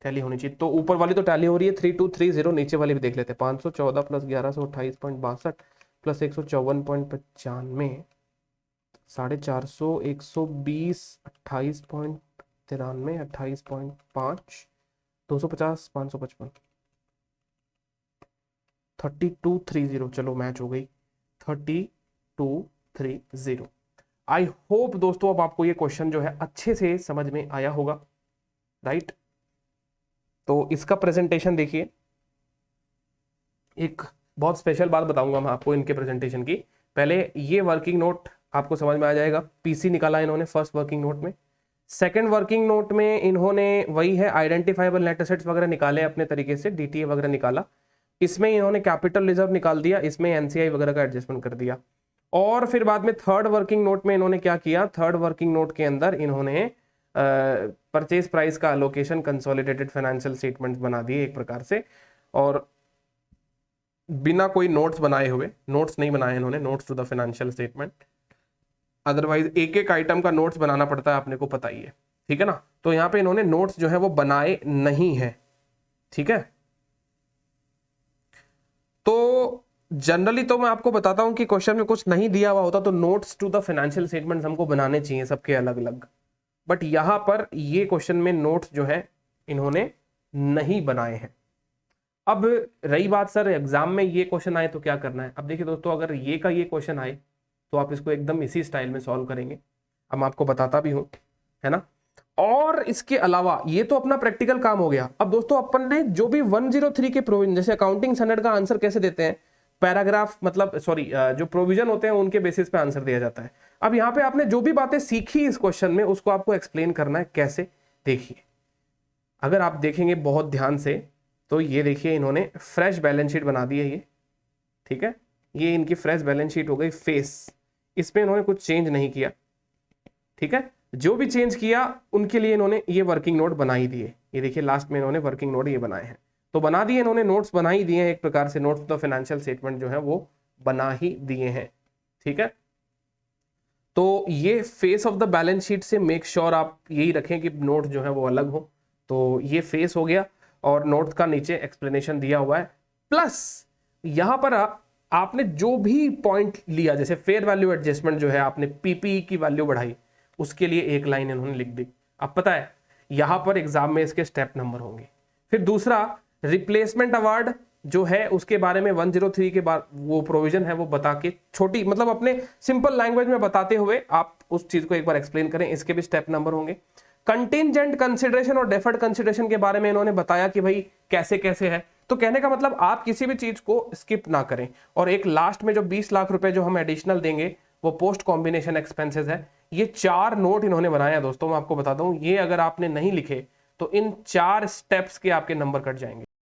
टैली होनी चाहिए। तो ऊपर वाली तो टैली हो रही है 3230, नीचे वाली भी देख लेते हैं। 514 प्लस 1128.62 प्लस 154.95, 450, 120, 28.93, 28.5, 250, 555, 3230। चलो मैच हो गई, 3230। आई होप दोस्तों अब आपको ये क्वेश्चन जो है अच्छे से समझ में आया होगा, राइट। तो इसका प्रेजेंटेशन देखिए, एक बहुत स्पेशल बात बताऊंगा मैं आपको इनके प्रेजेंटेशन की। पहले ये वर्किंग नोट आपको समझ में आ जाएगा, पीसी निकाला इन्होंने फर्स्ट वर्किंग नोट में। सेकंड वर्किंग नोट में इन्होंने वही है, आइडेंटिफाइबल नेट एसेट्स वगैरह निकाले अपने तरीके से, डीटीए वगैरह निकाला। इसमें इन्होंने कैपिटल रिजर्व निकाल दिया, इसमें एनसीआई वगैरह का एडजस्टमेंट कर दिया। और फिर बाद में थर्ड वर्किंग नोट में इन्होंने क्या किया? थर्ड वर्किंग नोट के अंदर इन्होंने परचेज प्राइस का अलोकेशन कंसोलिडेटेड फाइनेंशियल स्टेटमेंट्स बना दिए एक प्रकार से, और बिना कोई नोट्स बनाए हुए, नोट्स नहीं बनाए इन्होंने, notes to the financial statement. Otherwise एक एक आइटम का नोट्स बनाना पड़ता है, आपने को पता ही है, ठीक है ना। तो यहाँ पे इन्होंने नोट्स जो है वो बनाए नहीं है, ठीक है। तो जनरली तो मैं आपको बताता हूं कि क्वेश्चन में कुछ नहीं दिया हुआ होता तो notes to the financial statements हमको बनाने चाहिए सबके अलग अलग, बट यहां पर ये क्वेश्चन में नोट्स जो है इन्होंने नहीं बनाए हैं। अब रही बात सर एग्जाम में ये क्वेश्चन आए तो क्या करना है? अब देखिए दोस्तों, अगर ये का ये क्वेश्चन आए तो आप इसको एकदम इसी स्टाइल में सॉल्व करेंगे। अब मैं आपको बताता भी हूं, है ना। और इसके अलावा ये तो अपना प्रैक्टिकल काम हो गया। अब दोस्तों अपन ने जो भी 103 के प्रोविजन, जैसे अकाउंटिंग स्टैंडर्ड का आंसर कैसे देते हैं, पैराग्राफ मतलब सॉरी जो प्रोविजन होते हैं उनके बेसिस पे आंसर दिया जाता है। अब यहाँ पे आपने जो भी बातें सीखी इस क्वेश्चन में उसको आपको एक्सप्लेन करना है कैसे। देखिए अगर आप देखेंगे बहुत ध्यान से तो ये देखिए इन्होंने फ्रेश बैलेंस शीट बना दी है ये, ठीक है। ये इनकी फ्रेश बैलेंस शीट हो गई फेस, इसमें इन्होंने कुछ चेंज नहीं किया, ठीक है। जो भी चेंज किया उनके लिए इन्होंने ये वर्किंग नोट बना ही दिए। ये देखिए लास्ट में इन्होंने वर्किंग नोट ये बनाए हैं, तो बना दिए इन्होंने, नोट्स बना ही दिए हैं एक प्रकार से, नोट्स तो फाइनेंशियल स्टेटमेंट जो है वो बना ही दिए हैं, ठीक है। तो ये face of the balance sheet से मेक श्योर आप यही रखें कि नोट जो है वो अलग हो। तो ये फेस हो गया और नोट का नीचे एक्सप्लेनेशन दिया हुआ है। प्लस यहां पर आपने जो भी पॉइंट लिया, जैसे फेयर वैल्यू एडजस्टमेंट जो है, आपने पीपीई की वैल्यू बढ़ाई, उसके लिए एक लाइन इन्होंने लिख दी। अब पता है यहां पर एग्जाम में इसके स्टेप नंबर होंगे। फिर दूसरा रिप्लेसमेंट अवार्ड जो है उसके बारे में 103 के बाद वो प्रोविजन है वो बता के छोटी मतलब अपने सिंपल लैंग्वेज में बताते हुए आप उस चीज को एक बार एक्सप्लेन करें, इसके भी स्टेप नंबर होंगे। कंटिजेंट कंसिडरेशन और डेफर्ड कंसिडरेशन के बारे में इन्होंने बताया कि भाई कैसे कैसे है। तो कहने का मतलब आप किसी भी चीज को स्किप ना करें। और एक लास्ट में जो 20 लाख रुपए जो हम एडिशनल देंगे वो पोस्ट कॉम्बिनेशन एक्सपेंसेस है। ये 4 नोट इन्होंने बनाया दोस्तों, मैं आपको बता दूं, ये अगर आपने नहीं लिखे तो इन 4 स्टेप्स के आपके नंबर कट जाएंगे।